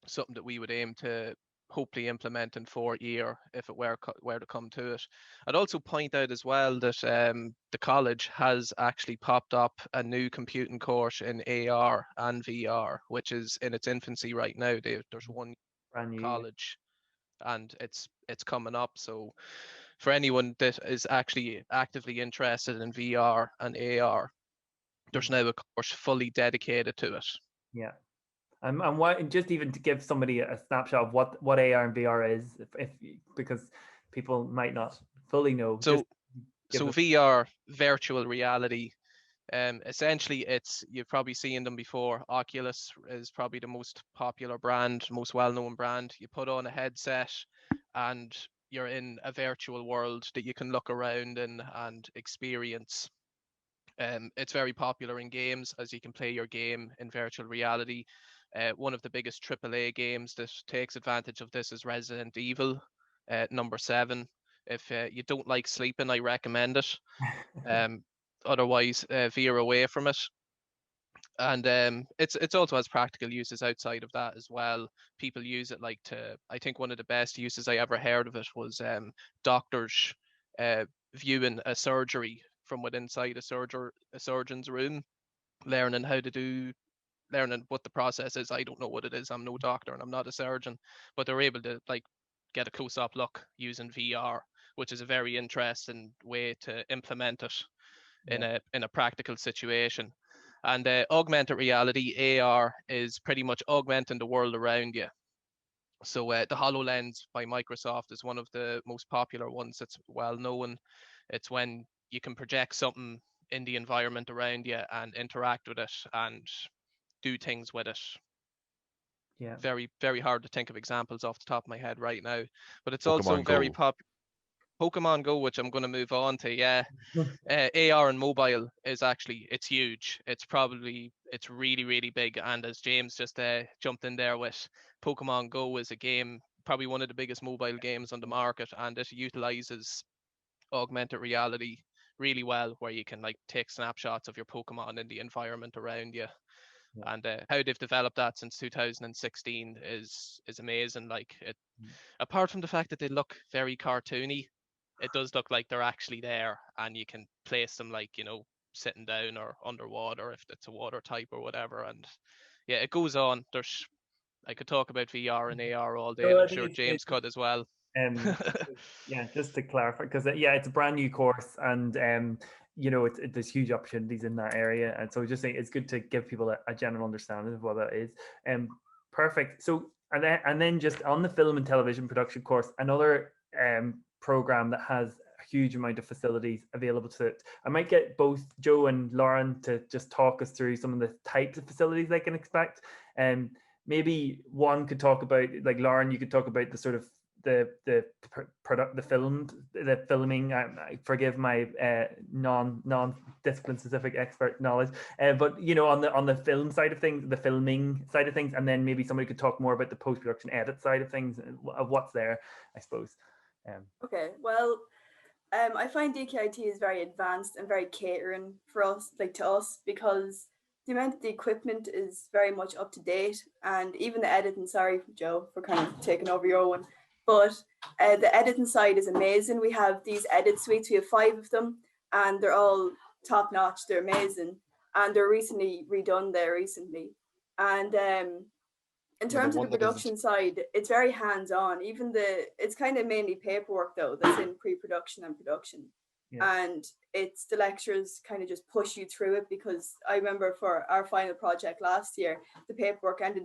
something that we would aim to hopefully implement in 4th year if it were to come to it. I'd also point out as well that the college has actually popped up a new computing course in AR and VR, which is in its infancy right now. There's one Brand new. college, and it's coming up. So for anyone that is actually actively interested in VR and AR, there's now a course fully dedicated to it. Yeah. And what, just even to give somebody a snapshot of what AR and VR is, if because people might not fully know. So give us- VR, virtual reality, essentially you've probably seen them before. Oculus is probably the most popular brand, most well-known brand. You put on a headset and you're in a virtual world that you can look around in and experience. It's very popular in games, as you can play your game in virtual reality. One of the biggest AAA games that takes advantage of this is Resident Evil, number 7. If you don't like sleeping, I recommend it. Otherwise, veer away from it. And it's also has practical uses outside of that as well. People use it like I think one of the best uses I ever heard of it was doctors viewing a surgery from within inside a surgeon's room, learning what the process is. I don't know what it is. I'm no doctor and I'm not a surgeon, but they're able to like get a close-up look using VR, which is a very interesting way to implement it in a practical situation. And augmented reality, AR, is pretty much augmenting the world around you. So the HoloLens by Microsoft is one of the most popular ones that's well known. It's when you can project something in the environment around you and interact with it and do things with it. Yeah. Very, very hard to think of examples off the top of my head right now. But it's Pokemon also very Go. Pokemon Go, which I'm going to move on to, yeah. AR and mobile it's huge. It's really, really big. And as James just jumped in there with, Pokemon Go is a game, probably one of the biggest mobile games on the market, and it utilizes augmented reality really well, where you can like take snapshots of your Pokemon in the environment around you. Yeah. And how they've developed that since 2016 is amazing. Like apart from the fact that they look very cartoony, it does look like they're actually there, and you can place them like, sitting down or underwater if it's a water type or whatever. And yeah, it goes on. I could talk about VR and AR all day, and So I'm I think sure James could as well. Yeah, just to clarify, because it's a brand new course, and there's huge opportunities in that area, and so just saying it's good to give people a general understanding of what that is. Perfect. So and then just on the film and television production course, another program that has a huge amount of facilities available to it. I might get both Joe and Lauren to just talk us through some of the types of facilities they can expect. Maybe one could talk about, like Lauren, you could talk about the sort of the filming. Forgive my non discipline specific expert knowledge, but on the film side of things, the filming side of things, and then maybe somebody could talk more about the post production edit side of things, of what's there, I suppose. Okay, well, I find DKIT is very advanced and very catering for us, like to us, because the amount of the equipment is very much up to date, and even the editing. Sorry, Joe, for kind of taking over your one, but the editing side is amazing. We have these edit suites. We have 5 of them, and they're all top notch. They're amazing, and they're recently redone there recently. And in terms of the production side, it's very hands-on. It's kind of mainly paperwork though that's in pre-production and production. Yeah. And it's the lecturers kind of just push you through it, because I remember for our final project last year, the paperwork ended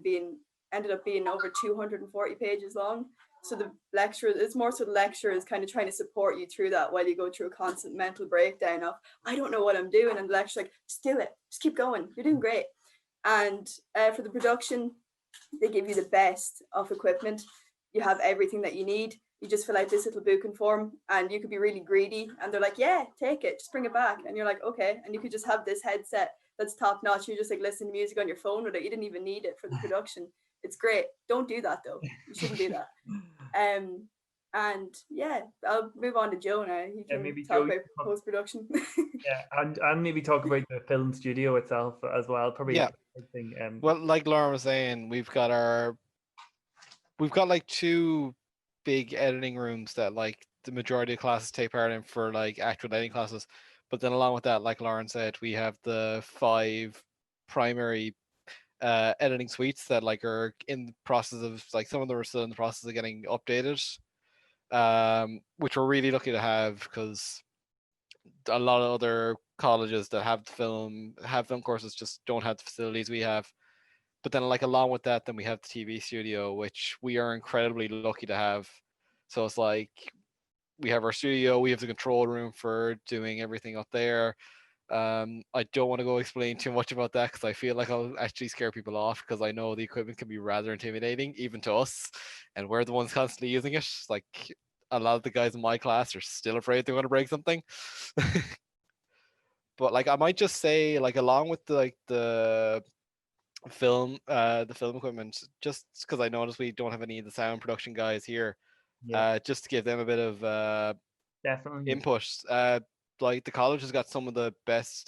up being over 240 pages long. So it's more so the lecturers kind of trying to support you through that while you go through a constant mental breakdown of, I don't know what I'm doing. And the lecturer's like, just do it, just keep going, you're doing great. And for the production, they give you the best of equipment. You have everything that you need. You just fill out this little booking form, and you could be really greedy, and they're like, yeah, take it, just bring it back. And you're like, okay. And you could just have this headset that's top notch. You just like listen to music on your phone with it. You didn't even need it for the production. It's great. Don't do that though. You shouldn't do that. And yeah, I'll move on to Joe now. He can talk about post-production. Yeah, and maybe talk about the film studio itself as well. Probably. Yeah. Thing. Well, like Lauren was saying, we've got our we've got like two big editing rooms that like the majority of classes take part in for like actual editing classes. But then along with that, like Lauren said, we have the 5 primary editing suites that like are in the process of, like, some of them are still in the process of getting updated, which we're really lucky to have, because a lot of other colleges that have film courses just don't have the facilities we have. But then, like, along with that, then we have the TV studio, which we are incredibly lucky to have. So it's like we have our studio, we have the control room for doing everything up there. I don't want to go explain too much about that because I feel like I'll actually scare people off, because I know the equipment can be rather intimidating, even to us, and we're the ones constantly using it. Like, a lot of the guys in my class are still afraid they're going to break something. But like, I might just say, like, along with the film equipment, just because I noticed we don't have any of the sound production guys here, Yeah, just to give them a bit of definitely. input. Like, the college has got some of the best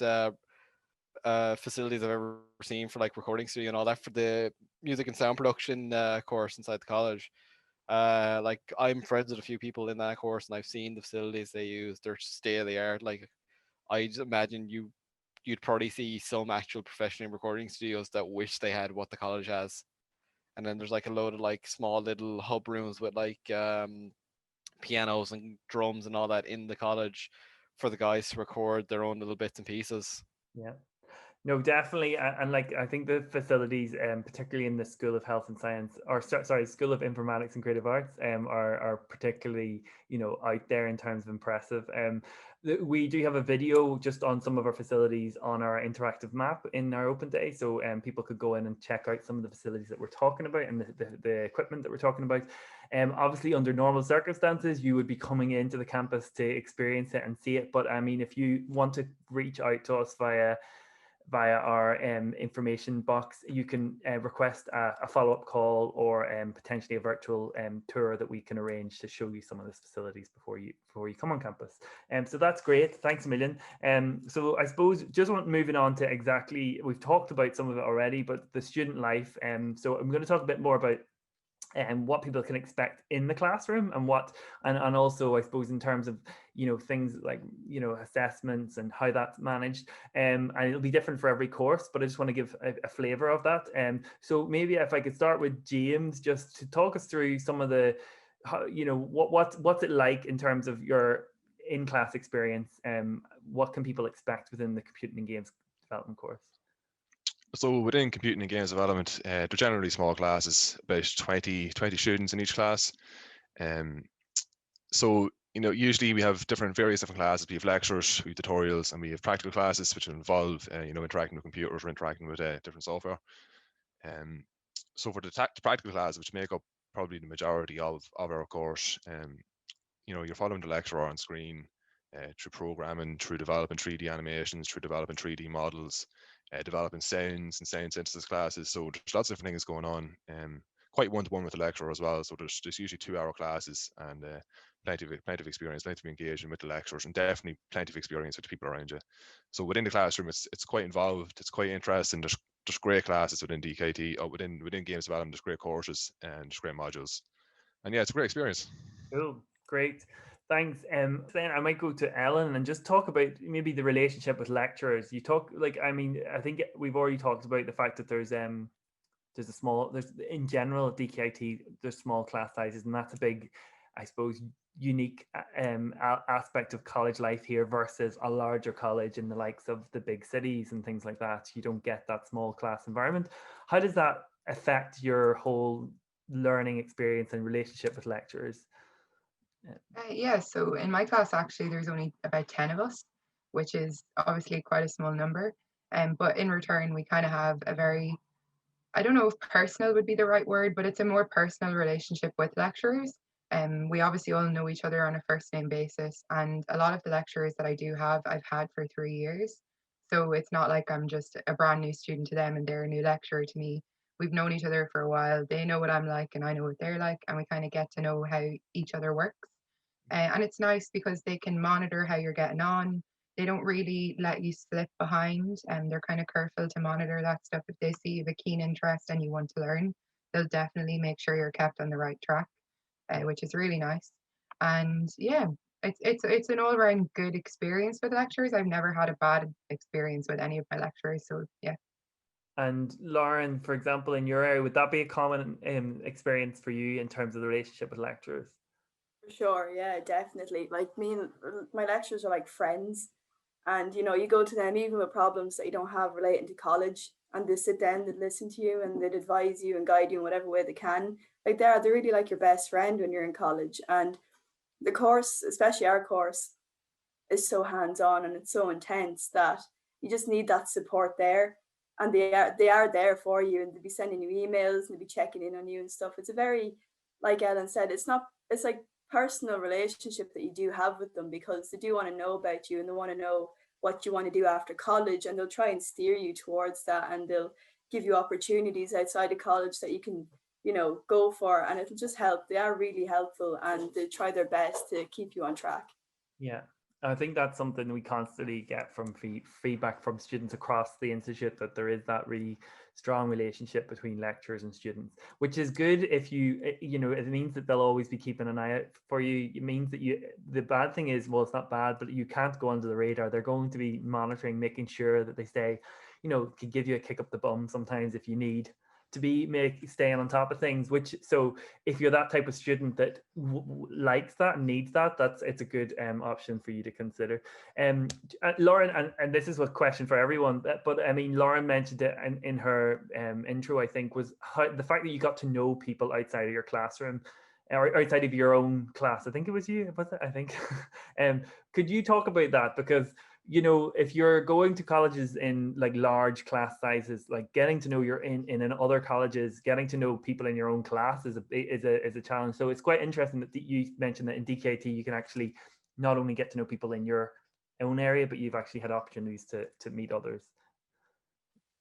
facilities I've ever seen for like recording studio and all that for the music and sound production course inside the college. Like, I'm friends with a few people in that course, and I've seen the facilities they use. They're state of the art. Like, I just imagine you'd probably see some actual professional recording studios that wish they had what the college has. And then there's like a load of like small little hub rooms with like pianos and drums and all that in the college for the guys to record their own little bits and pieces. Yeah. No, definitely, and like I think the facilities, particularly in the School of Health and Science, or sorry, School of Informatics and Creative Arts, are particularly, out there in terms of impressive. We do have a video just on some of our facilities on our interactive map in our open day, so people could go in and check out some of the facilities that we're talking about and the equipment that we're talking about. Obviously, under normal circumstances, you would be coming into the campus to experience it and see it. But I mean, if you want to reach out to us via our information box, you can request a follow-up call or potentially a virtual tour that we can arrange to show you some of these facilities before you come on campus. So that's great. Thanks a million. So I suppose just moving on to exactly, we've talked about some of it already, but the student life. So I'm going to talk a bit more about and what people can expect in the classroom, and also I suppose in terms of things like assessments and how that's managed, and it'll be different for every course, but I just want to give a flavor of that. So maybe if I could start with James, just to talk us through some of the what's it like in terms of your in-class experience, what can people expect within the computing and games development course? So within computing and games development, they're generally small classes, about 20 students in each class. So usually we have various different classes. We have lectures, we have tutorials, and we have practical classes, which involve interacting with computers or interacting with different software. So for the practical classes, which make up probably the majority of our course, you're following the lecturer on screen through programming, through developing 3D animations, through developing 3D models, developing sounds and sound synthesis classes. So there's lots of different things going on. Quite one-to-one with the lecturer as well. So there's usually 2-hour classes, and plenty of experience, plenty of engagement with the lecturers, and definitely plenty of experience with the people around you. So within the classroom, it's quite involved. It's quite interesting. There's great classes within DKT, or within games development. There's great courses and there's great modules, and yeah, it's a great experience. Cool, great. Thanks. Then I might go to Ellen and just talk about maybe the relationship with lecturers. You talk I think we've already talked about the fact that there's in general at DKIT there's small class sizes, and that's a big, I suppose, unique aspect of college life here versus a larger college in the likes of the big cities and things like that. You don't get that small class environment. How does that affect your whole learning experience and relationship with lecturers? Yeah, so in my class, actually, there's only about 10 of us, which is obviously quite a small number. But in return, we kind of have a very, I don't know if personal would be the right word, but it's a more personal relationship with lecturers. We obviously all know each other on a first name basis, and a lot of the lecturers that I do have, I've had for 3 years. So it's not like I'm just a brand new student to them and they're a new lecturer to me. We've known each other for a while. They know what I'm like and I know what they're like, and we kind of get to know how each other works. And it's nice because they can monitor how you're getting on. They don't really let you slip behind, and they're kind of careful to monitor that stuff. If they see you have a keen interest and you want to learn, they'll definitely make sure you're kept on the right track, which is really nice. And yeah, it's an all around good experience for the lecturers. I've never had a bad experience with any of my lecturers. So yeah. And Lauren, for example, in your area, would that be a common experience for you in terms of the relationship with lecturers? For sure, yeah, definitely. Like me and my lecturers are like friends, and you go to them even with problems that you don't have relating to college, and they sit down, they listen to you, and they'd advise you and guide you in whatever way they can. Like they're really like your best friend when you're in college. And the course, especially our course, is so hands-on and it's so intense that you just need that support there. And they are there for you, and they'll be sending you emails and they'll be checking in on you and stuff. It's a very, like Ellen said, it's like personal relationship that you do have with them, because they do want to know about you and they want to know what you want to do after college, and they'll try and steer you towards that, and they'll give you opportunities outside of college that you can go for, and it'll just help. They are really helpful, and they try their best to keep you on track. Yeah, I think that's something we constantly get from feedback from students across the institute, that there is that really strong relationship between lecturers and students, which is good. If it means that they'll always be keeping an eye out for you. It means that the bad thing is, well, it's not bad, but you can't go under the radar. They're going to be monitoring, making sure that they stay, can give you a kick up the bum sometimes if you need to be staying on top of things. Which, so if you're that type of student that likes that and needs that, it's a good option for you to consider. Lauren, and this is a question for everyone, but I mean, Lauren mentioned it in her intro, I think, was the fact that you got to know people outside of your classroom or outside of your own class. I think it was you, was it? I think. Could you talk about that? Because if you're going to colleges in like large class sizes, like getting to know in other colleges, getting to know people in your own class is a challenge. So it's quite interesting that you mentioned that in DKT you can actually not only get to know people in your own area, but you've actually had opportunities to meet others.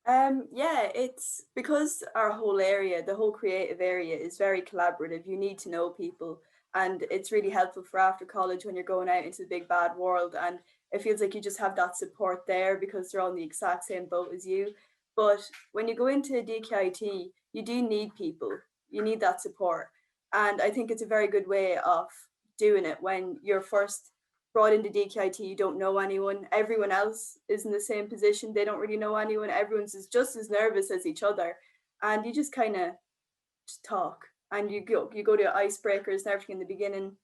Yeah, it's because our whole area, the whole creative area, is very collaborative. You need to know people, and it's really helpful for after college when you're going out into the big bad world, and it feels like you just have that support there because they're all in the exact same boat as you. But when you go into DKIT, you do need people. You need that support, and I think it's a very good way of doing it when you're first brought into DKIT, you don't know anyone. Everyone else is in the same position. They don't really know anyone. Everyone's just as nervous as each other. And you just kind of just talk. And you go to icebreakers and everything in the beginning.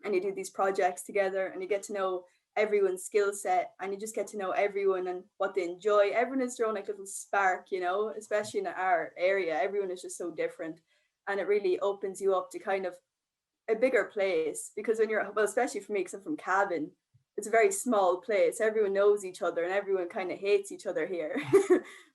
And you do these projects together and you get to know everyone's skill set, and you just get to know everyone and what they enjoy. Everyone has their own like little spark, especially in our area. Everyone is just so different. And it really opens you up to kind of a bigger place, because when you're, well, especially for me, because I'm from Cavan, it's a very small place. Everyone knows each other and everyone kind of hates each other here.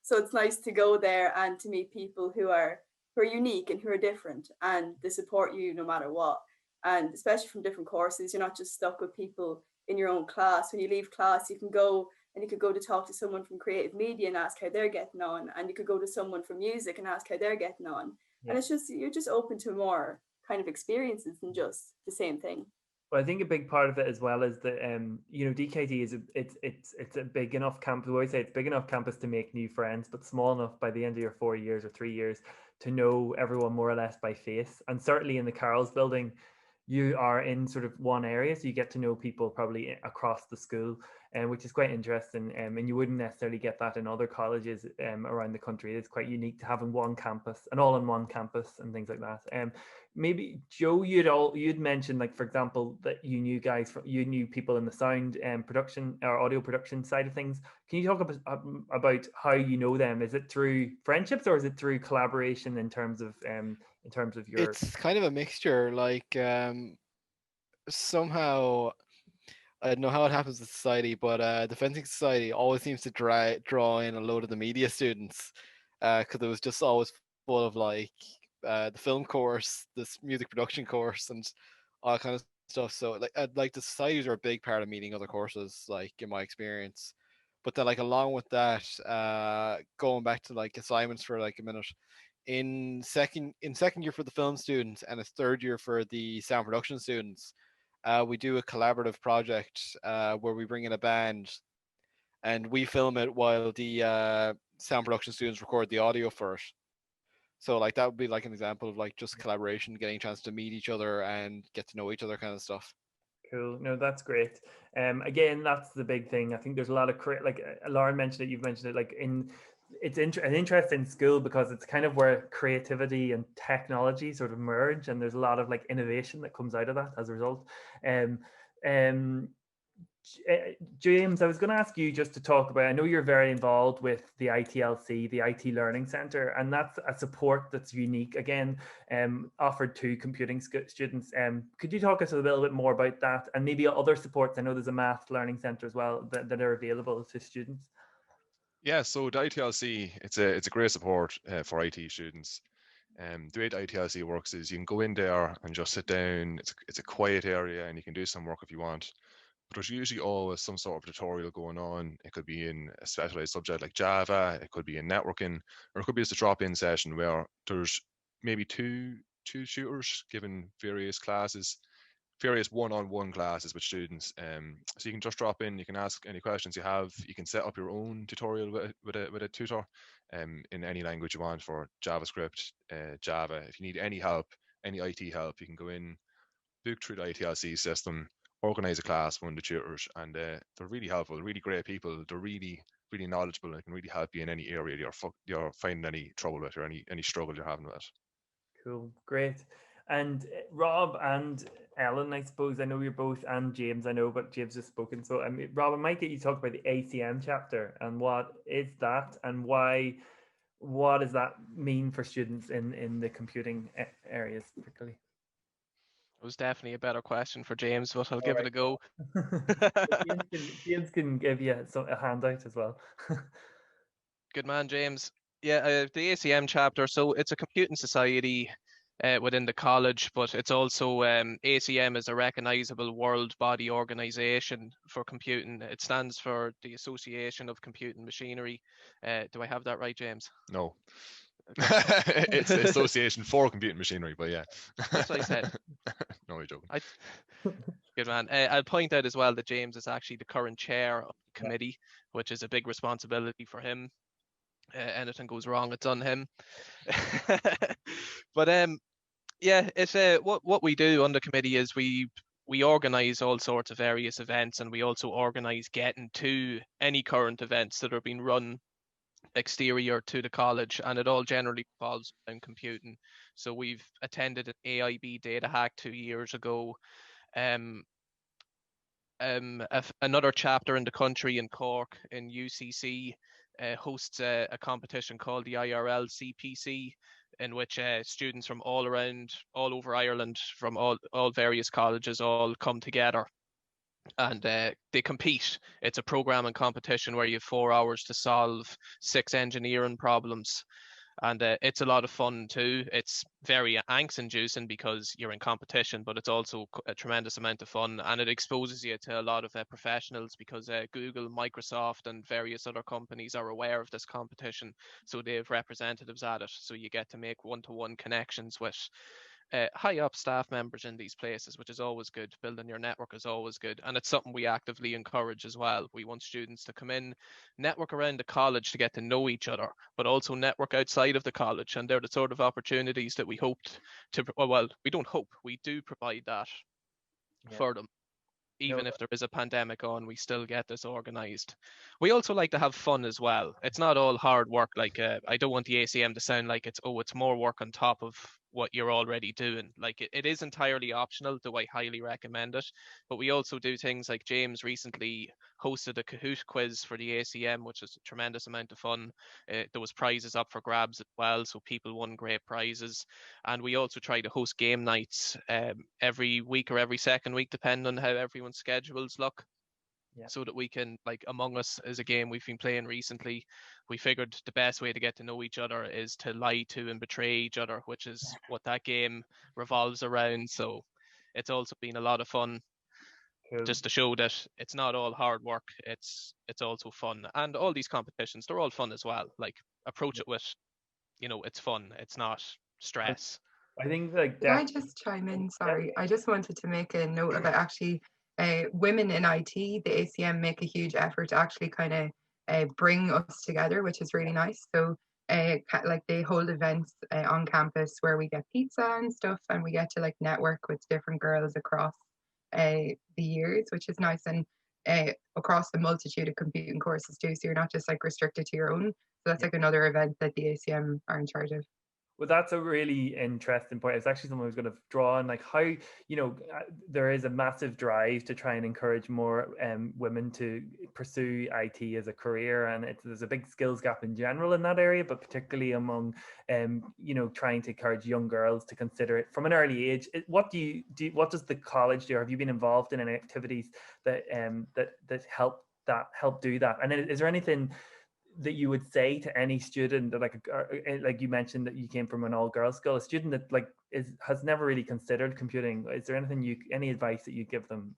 So it's nice to go there and to meet people who are unique and who are different, and they support you no matter what. And especially from different courses, you're not just stuck with people in your own class. When you leave class, you can go to talk to someone from creative media and ask how they're getting on, and you could go to someone from music and ask how they're getting on. Yeah. And it's just, you're just open to more kind of experiences than just the same thing. Well, I think a big part of it as well is that DKT is it's a big enough campus. We always say it's big enough campus to make new friends, but small enough by the end of your 4 years or 3 years to know everyone more or less by face. And certainly in the Carroll's building, you are in sort of one area, so you get to know people probably across the school, which is quite interesting. And you wouldn't necessarily get that in other colleges around the country. It's quite unique to having one campus, an all-in-one campus, and things like that. Maybe Joe, you'd mentioned, like, for example, that you knew people in the sound production or audio production side of things. Can you talk about how you know them? Is it through friendships or is it through collaboration in terms of your? It's kind of a mixture. Like somehow I don't know how it happens in society, but the fencing society always seems to draw in a load of the media students, because it was just always full of like the film course, this music production course, and all that kind of stuff. So like the societies are a big part of meeting other courses, like in my experience. But then like along with that, going back to like assignments for like a minute, in second year for the film students and a third year for the sound production students, we do a collaborative project where we bring in a band and we film it while the sound production students record the audio for it. So like that would be like an example of like just collaboration, getting a chance to meet each other and get to know each other kind of stuff. Cool. No, that's great. Again, that's the big thing. I think there's a lot of like Lauren mentioned it, you've mentioned it, like it's an interesting school because it's kind of where creativity and technology sort of merge, and there's a lot of like innovation that comes out of that as a result. Um, um, James, I was going to ask you just to talk about, I know you're very involved with the ITLC, the IT Learning Centre, and that's a support that's unique, again, offered to computing students. Could you talk us a little bit more about that and maybe other supports? I know there's a math learning centre as well that are available to students. Yeah, so the ITLC, it's a great support for IT students. The way the ITLC works is you can go in there and just sit down. It's a quiet area and you can do some work if you want. But there's usually always some sort of tutorial going on. It could be in a specialized subject like Java, it could be in networking, or it could be just a drop-in session where there's maybe two tutors giving various classes, various one-on-one classes with students. So you can just drop in, you can ask any questions you have, you can set up your own tutorial with a tutor in any language you want for JavaScript, Java. If you need any help, any IT help, you can go in, book through the ITLC system, organize a class, one of the tutors, and they're really helpful, really great people. They're really, really knowledgeable and can really help you in any area you're finding any trouble with or any struggle you're having with it. Cool, great. And Rob and Ellen, I suppose, I know you're both, and James, I know, but James has spoken. So, Rob, I might get you to talk about the ACM chapter and what is that and why, what does that mean for students in the computing areas, particularly? It was definitely a better question for James, but I'll All give it right. a go. James can give you a handout as well. Good man, James. Yeah, the ACM chapter. So it's a computing society within the college, but it's also ACM is a recognizable world body organization for computing. It stands for the Association of Computing Machinery. Do I have that right, James? No. It's the Association for Computing Machinery, but yeah. That's what I said. No, you're joking. Good man. I'll point out as well that James is actually the current chair of the committee, which is a big responsibility for him. Anything goes wrong, it's on him. But yeah, it's what we do on the committee is we organize all sorts of various events, and we also organize getting to any current events that are being run exterior to the college, and it all generally revolves around computing. So we've attended an AIB data hack 2 years ago. Another chapter in the country in Cork in UCC hosts a competition called the IRL CPC, in which students from all over Ireland, from all various colleges, all come together and they compete. It's a programming competition where you have 4 hours to solve 6 engineering problems. And it's a lot of fun too. It's very angst-inducing because you're in competition, but it's also a tremendous amount of fun, and it exposes you to a lot of professionals because Google, Microsoft, and various other companies are aware of this competition, so they have representatives at it. So you get to make one-to-one connections with high up staff members in these places, which is always good. Building your network is always good, and it's something we actively encourage as well. We want students to come in, network around the college to get to know each other, but also network outside of the college, and they're the sort of opportunities that we hoped to, well, we don't hope, we do provide that for them. Even if there is a pandemic on, we still get this organized. We also like to have fun as well. It's not all hard work. Like I don't want the ACM to sound like it's more work on top of what you're already doing. Like it is entirely optional, though I highly recommend it. But we also do things like James recently hosted a Kahoot quiz for the ACM, which is a tremendous amount of fun. There was prizes up for grabs as well, so people won great prizes. And we also try to host game nights every week or every second week, depending on how everyone's schedules look. Yeah. So that we can, like, Among Us is a game we've been playing recently. We figured the best way to get to know each other is to lie to and betray each other, which is what that game revolves around. So it's also been a lot of fun. Cool. Just to show that it's not all hard work, it's also fun. And all these competitions, they're all fun as well. Like, approach it with, it's fun, it's not stress. I think like Can I just chime in? Sorry, I just wanted to make a note about actually women in IT. The ACM make a huge effort to actually kind of bring us together, which is really nice. So like they hold events on campus where we get pizza and stuff, and we get to like network with different girls across the years, which is nice, and across the multitude of computing courses too. So you're not just like restricted to your own. So that's like another event that the ACM are in charge of. Well, that's a really interesting point. It's actually something I was going to draw on, like how, there is a massive drive to try and encourage more women to pursue IT as a career. And there's a big skills gap in general in that area, but particularly among, trying to encourage young girls to consider it from an early age. What do you do? What does the college do? Have you been involved in any activities that help do that? And is there anything that you would say to any student that like you mentioned that you came from an all-girls school, a student that has never really considered computing? Is there any advice that you give them?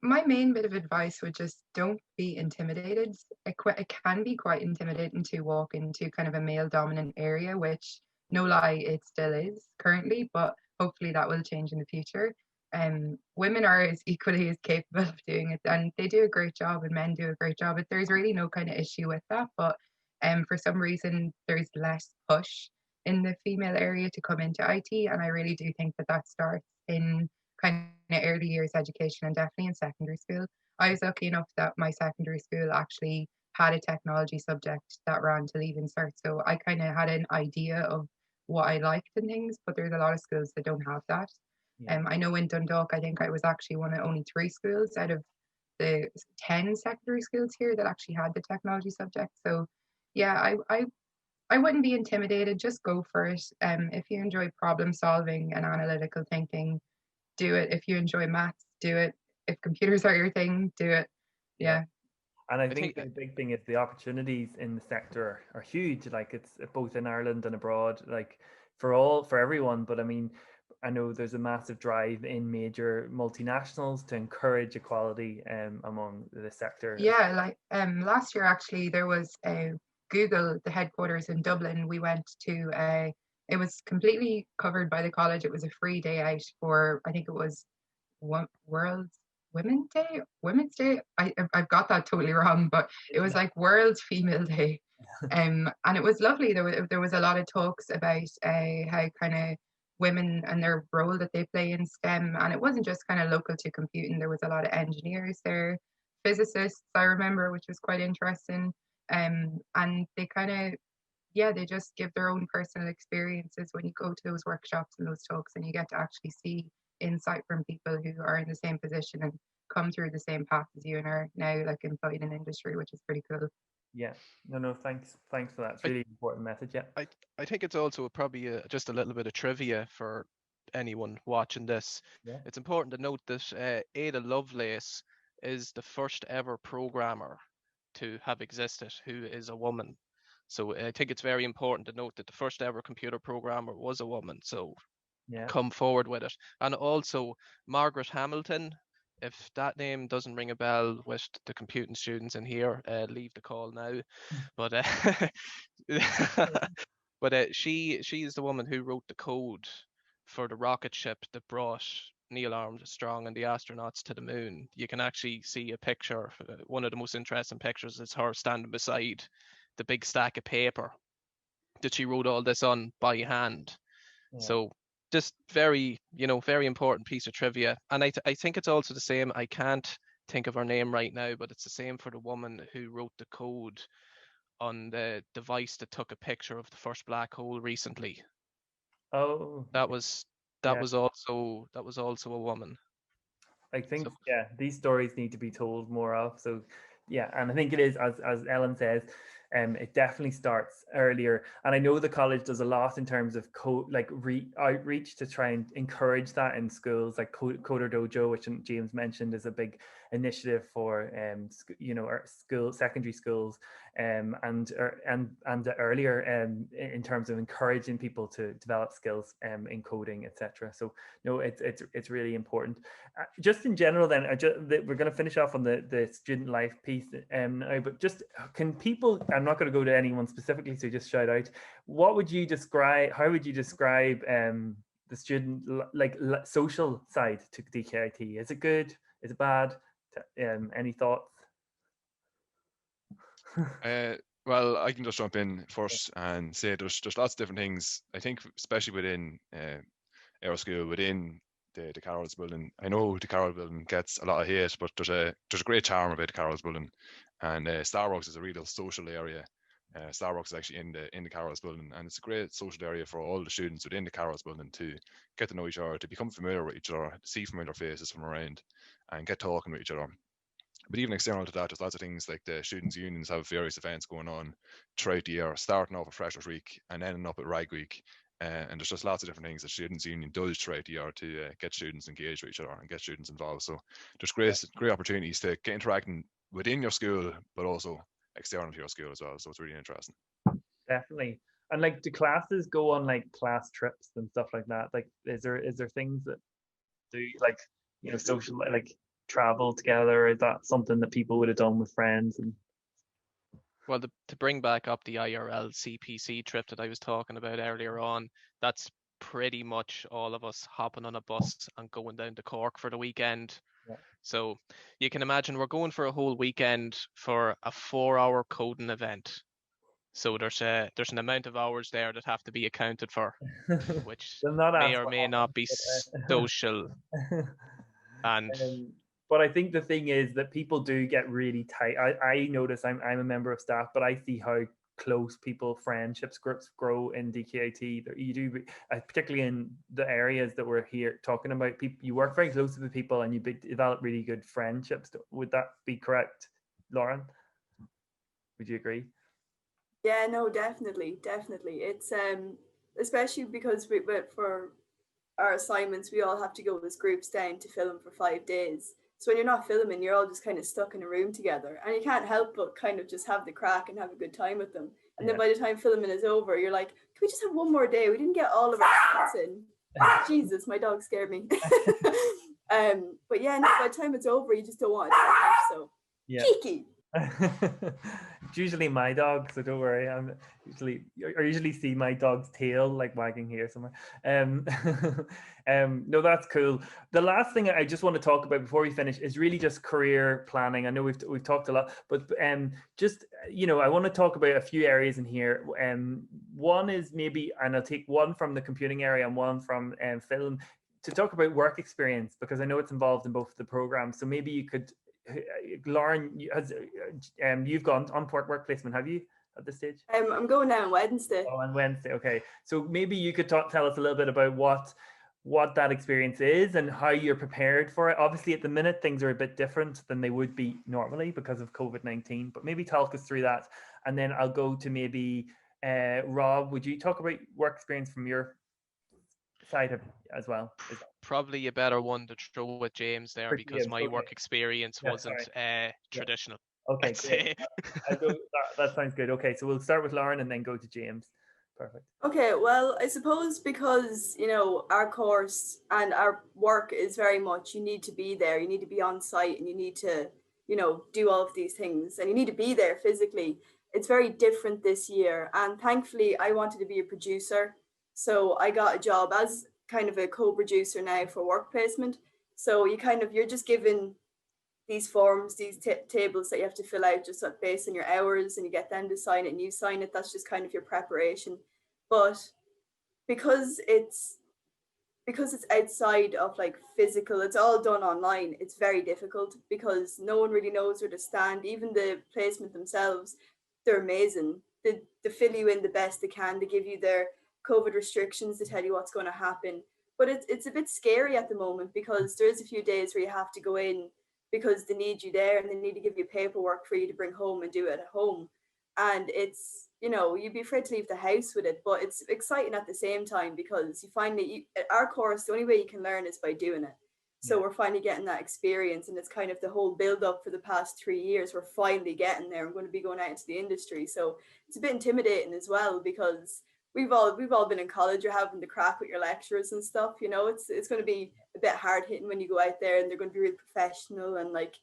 My main bit of advice would just don't be intimidated. It can be quite intimidating to walk into kind of a male dominant area, which, no lie, it still is currently, but hopefully that will change in the future. Women are equally as capable of doing it, and they do a great job, and men do a great job. But there's really no kind of issue with that. But for some reason, there's less push in the female area to come into IT, and I really do think that starts in kind of early years education and definitely in secondary school. I was lucky enough that my secondary school actually had a technology subject that ran to Leaving Cert, so I kind of had an idea of what I liked and things. But there's a lot of schools that don't have that. I know in Dundalk, I think I was actually one of only 3 schools out of the 10 secondary schools here that actually had the technology subject. So yeah, I wouldn't be intimidated. Just go for it. If you enjoy problem solving and analytical thinking, do it. If you enjoy maths, do it. If computers are your thing, do it. Yeah. And I think the big thing is the opportunities in the sector are huge. Like it's both in Ireland and abroad, like for everyone. But I mean, I know there's a massive drive in major multinationals to encourage equality among the sector. Yeah, like last year actually there was Google, the headquarters in Dublin. We went to it was completely covered by the college. It was a free day out for, I think it was World Women's Day. I've got that totally wrong, but it was like World Female Day. And it was lovely. There was a lot of talks about how kind of women and their role that they play in STEM, and it wasn't just kind of local to computing. There was a lot of engineers there, physicists, I remember, which was quite interesting. And they kind of, yeah, they just give their own personal experiences when you go to those workshops and those talks, and you get to actually see insight from people who are in the same position and come through the same path as you and are now like employed in industry, which is pretty cool. Yeah, no, thanks for that. It's really important message. Yeah, I think it's also probably just a little bit of trivia for anyone watching this. Yeah. It's important to note that Ada Lovelace is the first ever programmer to have existed who is a woman. So I think it's very important to note that the first ever computer programmer was a woman. So come forward with it. And also Margaret Hamilton, if that name doesn't ring a bell with the computing students in here, leave the call now. But she is the woman who wrote the code for the rocket ship that brought Neil Armstrong and the astronauts to the moon. You can actually see a picture. One of the most interesting pictures is her standing beside the big stack of paper that she wrote all this on by hand. So just very important piece of trivia. And I think it's also the same. I can't think of her name right now, but it's the same for the woman who wrote the code on the device that took a picture of the first black hole recently. Oh, that was also a woman. I think these stories need to be told more of. So yeah, and I think it is as Ellen says, it definitely starts earlier. And I know the college does a lot in terms of outreach to try and encourage that in schools, like Coder Dojo, which James mentioned is a big initiative for secondary schools, and earlier in terms of encouraging people to develop skills in coding, etc. So no, it's really important. Just in general, then we're going to finish off on the student life piece, but just can people? I'm not going to go to anyone specifically, so just shout out. What would you describe? How would you describe the student social side to DKIT? Is it good? Is it bad? Any thoughts? Well, I can just jump in first and say there's lots of different things. I think especially within our school, within the Carroll's building. I know the Carroll building gets a lot of hate, but there's a great charm about the Carroll's building, and Starbucks is a real social area. Starbucks is actually in the Carroll's building, and it's a great social area for all the students within the Carroll's building to get to know each other, to become familiar with each other, see familiar faces from around, and get talking with each other. But even external to that, there's lots of things like the students' unions have various events going on throughout the year, starting off at Freshers Week and ending up at Rag Week. And there's just lots of different things that Students' Union does throughout the year to get students engaged with each other and get students involved. So there's great opportunities to get interacting within your school, but also external to your school as well. So it's really interesting. Definitely. And like, do classes go on like class trips and stuff like that? Like, is there things that do, like, social, like travel together? Is that something that people would have done with friends? And Well, to bring back up the IRL CPC trip that I was talking about earlier on, that's pretty much all of us hopping on a bus and going down to Cork for the weekend. Yeah. So you can imagine we're going for a whole weekend for a 4-hour coding event. So there's an amount of hours there that have to be accounted for, which Well, not may ask or what may not happened, be but, social. And but I think the thing is that people do get really tight. I notice I'm a member of staff, but I see how close friendships groups grow in DKIT. You do, particularly in the areas that we're here talking about. People, you work very closely with people, and you develop really good friendships. Would that be correct, Lauren? Would you agree? Yeah, no, definitely. It's especially because for our assignments, we all have to go as groups down to film for 5 days. So when you're not filming, you're all just kind of stuck in a room together, and you can't help but kind of just have the crack and have a good time with them. And then by the time filming is over, you're like, can we just have one more day? We didn't get all of our shots in. Jesus, my dog scared me. But yeah, no, by the time it's over, you just don't want it to finish. So cheeky. It's usually my dog, so don't worry. I usually see my dog's tail like wagging here somewhere. No, that's cool. The last thing I just want to talk about before we finish is really just career planning. I know we've talked a lot, but just I want to talk about a few areas in here. One is maybe, and I'll take one from the computing area and one from film, to talk about work experience, because I know it's involved in both of the programs. So maybe you could, Lauren, you've gone on work placement, have you, at this stage? I'm going now on Wednesday. Oh, on Wednesday. Okay. So maybe you could tell us a little bit about what that experience is and how you're prepared for it. Obviously, at the minute, things are a bit different than they would be normally because of COVID-19, but maybe talk us through that. And then I'll go to maybe Rob. Would you talk about work experience from your side as well? Probably a better one to throw with James there, because my work experience wasn't traditional. Okay, great. That sounds good. Okay, so we'll start with Lauren and then go to James. Perfect. Okay, well, I suppose because, our course and our work is very much, you need to be there, you need to be on site, and you need to, do all of these things, and you need to be there physically. It's very different this year. And thankfully, I wanted to be a producer. So I got a job as kind of a co-producer now for work placement. So you're just given these forms, these tables that you have to fill out just based on your hours, and you get them to sign it and you sign it. That's just kind of your preparation. But because it's outside of like physical, it's all done online, it's very difficult because no one really knows where to stand. Even the placement themselves, they're amazing. They fill you in the best they can. They give you their COVID restrictions to tell you what's going to happen. But it's a bit scary at the moment because there's a few days where you have to go in because they need you there and they need to give you paperwork for you to bring home and do it at home. And it's, you'd be afraid to leave the house with it, but it's exciting at the same time because you find that at our course, the only way you can learn is by doing it. So we're finally getting that experience, and it's kind of the whole build up for the past 3 years. We're finally getting there. I'm going to be going out into the industry. So it's a bit intimidating as well because we've all been in college. You're having to crack with your lecturers and stuff. It's going to be a bit hard hitting when you go out there, and they're going to be really professional and like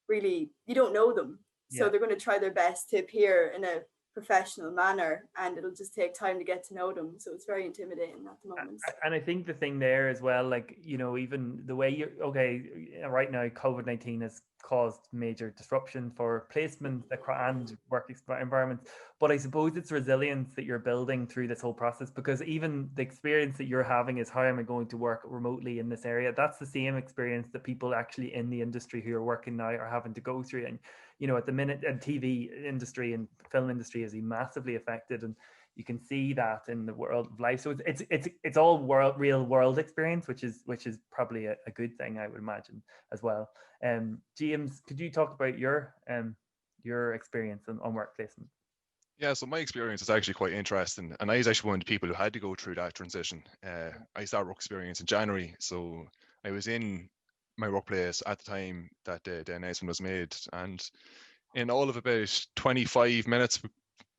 really, you don't know them. So they're going to try their best to appear in a professional manner, and it'll just take time to get to know them. So it's very intimidating at the moment. And I think the thing there as well, like, you know, even the way you're, okay, right now, COVID-19 has caused major disruption for placement and work environments. But I suppose it's resilience that you're building through this whole process, because even the experience that you're having is, how am I going to work remotely in this area? That's the same experience that people actually in the industry who are working now are having to go through. And, you know, at the minute, and TV industry and film industry is massively affected. And you can see that in the world of life. So it's all real world experience, which is probably a good thing, I would imagine, as well. James, could you talk about your experience on work placement? Yeah, so my experience is actually quite interesting, and I was actually one of the people who had to go through that transition. I started work experience in January, so I was in my workplace at the time that the announcement was made, and in all of about 25 minutes,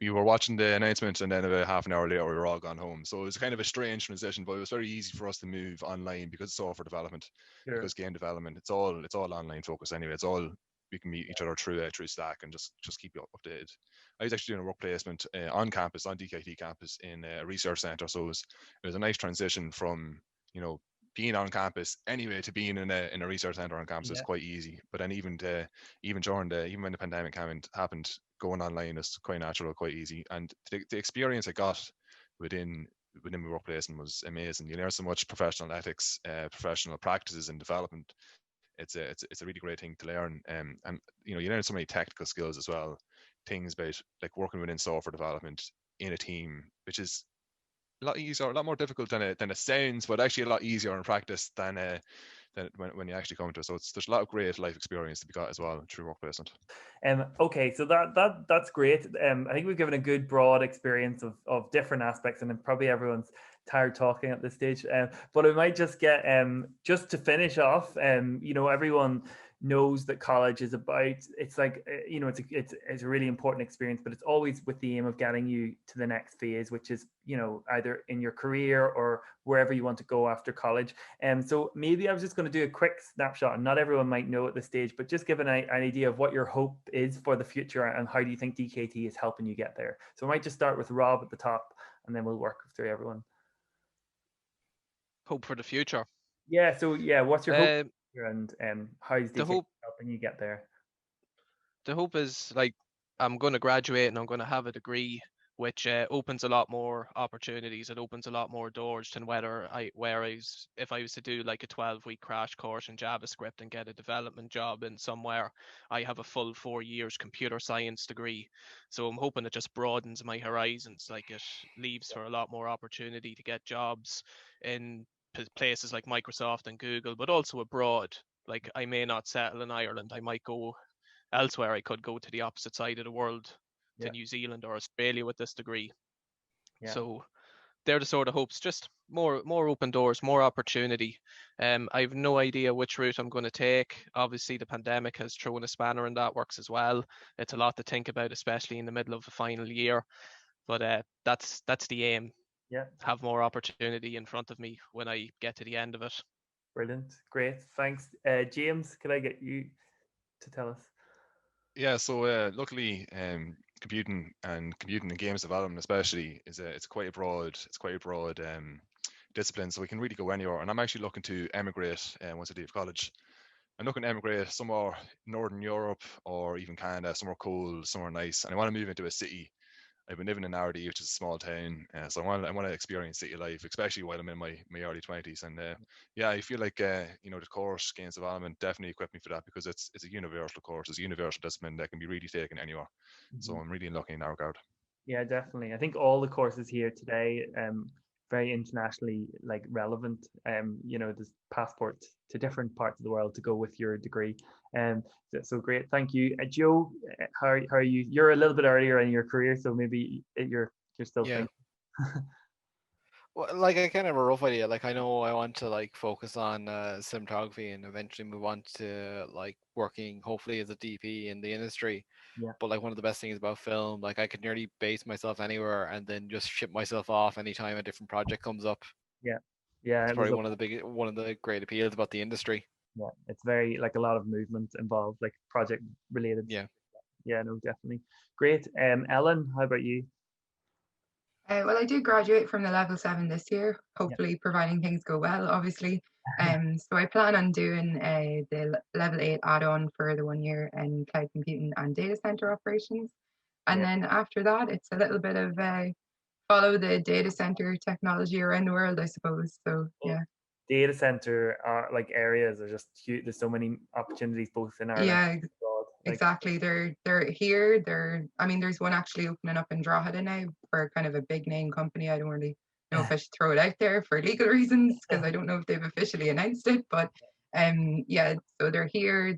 we were watching the announcement, and then about half an hour later, we were all gone home. So it was kind of a strange transition, but it was very easy for us to move online because it's software development, because game development, it's all online focus anyway. It's all, we can meet each other through Slack and just keep you updated. I was actually doing a work placement on campus, on DKT campus, in a research center. So it was a nice transition from, you know, being on campus anyway to being in a research center on campus. Is quite easy. But then even when the pandemic happened, going online is quite natural, quite easy. And the experience I got within my work placement was amazing. You learn so much professional ethics, professional practices and development. It's a really great thing to learn. And you know, you learn so many technical skills as well. Things about like working within software development in a team, which is a lot easier, a lot more difficult than it sounds, but actually a lot easier in practice than when you actually come to it. So there's a lot of great life experience to be got as well through work placement. Okay, so that's great. I think we've given a good broad experience of different aspects, and then probably everyone's tired talking at this stage. But I might just get just to finish off. You know, everyone knows that college is about, it's like, you know, it's a really important experience, but it's always with the aim of getting you to the next phase, which is, you know, either in your career or wherever you want to go after college. And so maybe I was just going to do a quick snapshot, and not everyone might know at this stage, but just give an idea of what your hope is for the future and how do you think DKT is helping you get there. So I might just start with Rob at the top, and then we'll work through everyone. Hope for the future. Yeah, so yeah, what's your hope, and how is DKT helping you get there? The hope is, like, I'm going to graduate and I'm going to have a degree, which opens a lot more opportunities. It opens a lot more doors than if I was to do like a 12-week crash course in JavaScript and get a development job in somewhere. I have a full 4 years computer science degree, so I'm hoping it just broadens my horizons. Like, it leaves for a lot more opportunity to get jobs in places like Microsoft and Google, but also abroad. Like, I may not settle in Ireland. I might go elsewhere. I could go to the opposite side of the world, to New Zealand or Australia with this degree. So they're the sort of hopes, just more open doors, more opportunity. I have no idea which route I'm going to take. Obviously, the pandemic has thrown a spanner in that works as well. It's a lot to think about, especially in the middle of the final year. But that's the aim. Have more opportunity in front of me when I get to the end of it. Brilliant. Great. Thanks. James, could I get you to tell us? Yeah, so luckily, computing and games development especially it's quite a broad discipline, so we can really go anywhere. And I'm actually looking to emigrate once I leave college. I'm looking to emigrate somewhere Northern Europe or even Canada, somewhere cold, somewhere nice. And I want to move into a city. I've been living in Ardee, which is a small town, so I want to experience city life, especially while I'm in my early 20s. And yeah, I feel like you know, the course games development definitely equipped me for that, because it's a universal course, it's a universal discipline that can be really taken anywhere. So I'm really lucky in that regard. Yeah, definitely. I think all the courses here today, very internationally like relevant. You know, there's passports to different parts of the world to go with your degree. So great, thank you, Joe. How are you? You're a little bit earlier in your career, so maybe you're still thinking. Well, like, I kind of have a rough idea. Like, I know I want to like focus on cinematography and eventually move on to like working, hopefully, as a DP in the industry. But like, one of the best things about film, like, I could nearly base myself anywhere and then just ship myself off anytime a different project comes up. Yeah, it's probably one of the great appeals about the industry. Yeah, it's very like a lot of movement involved, like project related. Yeah, no, definitely. Great. Ellen, how about you? Well, I did graduate from the level 7 this year, Yeah. hopefully providing things go well, obviously. So I plan on doing the level 8 add-on for the 1 year in cloud computing and data center operations. And Yeah. then after that, it's a little bit of follow the data center technology around the world, I suppose. So yeah. Data center are like areas are just huge. There's so many opportunities both in Ireland Yeah, and abroad. Like, exactly. They're here. I mean, there's one actually opening up in Drogheda now for kind of a big name company. I don't really know if I should throw it out there for legal reasons because I don't know if they've officially announced it. But yeah, so they're here.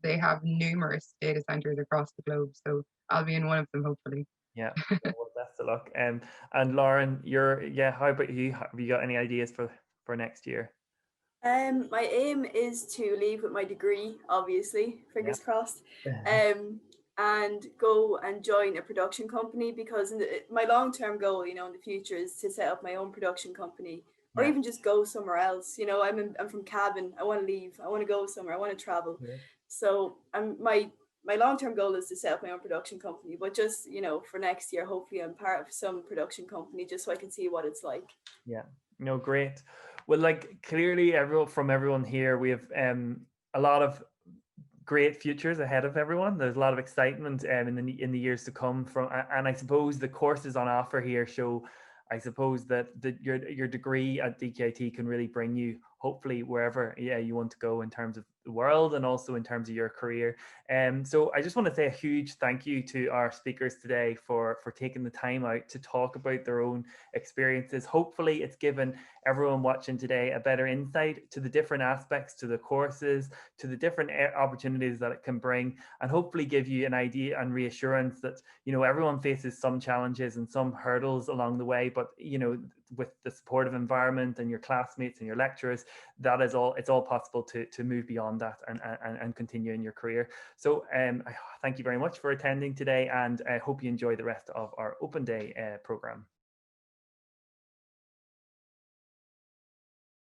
They have numerous data centers across the globe. So I'll be in one of them hopefully. yeah. Well, best of luck. And Lauren, how about you? Have you got any ideas for next year? My aim is to leave with my degree, obviously, fingers crossed, and go and join a production company because my long-term goal, in the future is to set up my own production company or even just go somewhere else. I'm from Cavan. I want to leave. I want to go somewhere. I want to travel. Yeah. So my long-term goal is to set up my own production company, but just, for next year, hopefully I'm part of some production company just so I can see what it's like. Yeah. No, great. Well, like clearly everyone here, we have a lot of great futures ahead of everyone. There's a lot of excitement in the years to come and I suppose the courses on offer here show, I suppose, that your degree at DKIT can really bring you hopefully wherever you want to go in terms of the world and also in terms of your career. So I just want to say a huge thank you to our speakers today for taking the time out to talk about their own experiences. Hopefully it's given everyone watching today a better insight to the different aspects, to the courses, to the different opportunities that it can bring, and hopefully give you an idea and reassurance that everyone faces some challenges and some hurdles along the way, but with the supportive environment and your classmates and your lecturers, it's all possible to move beyond that and continue in your career. So I thank you very much for attending today, and I hope you enjoy the rest of our open day program.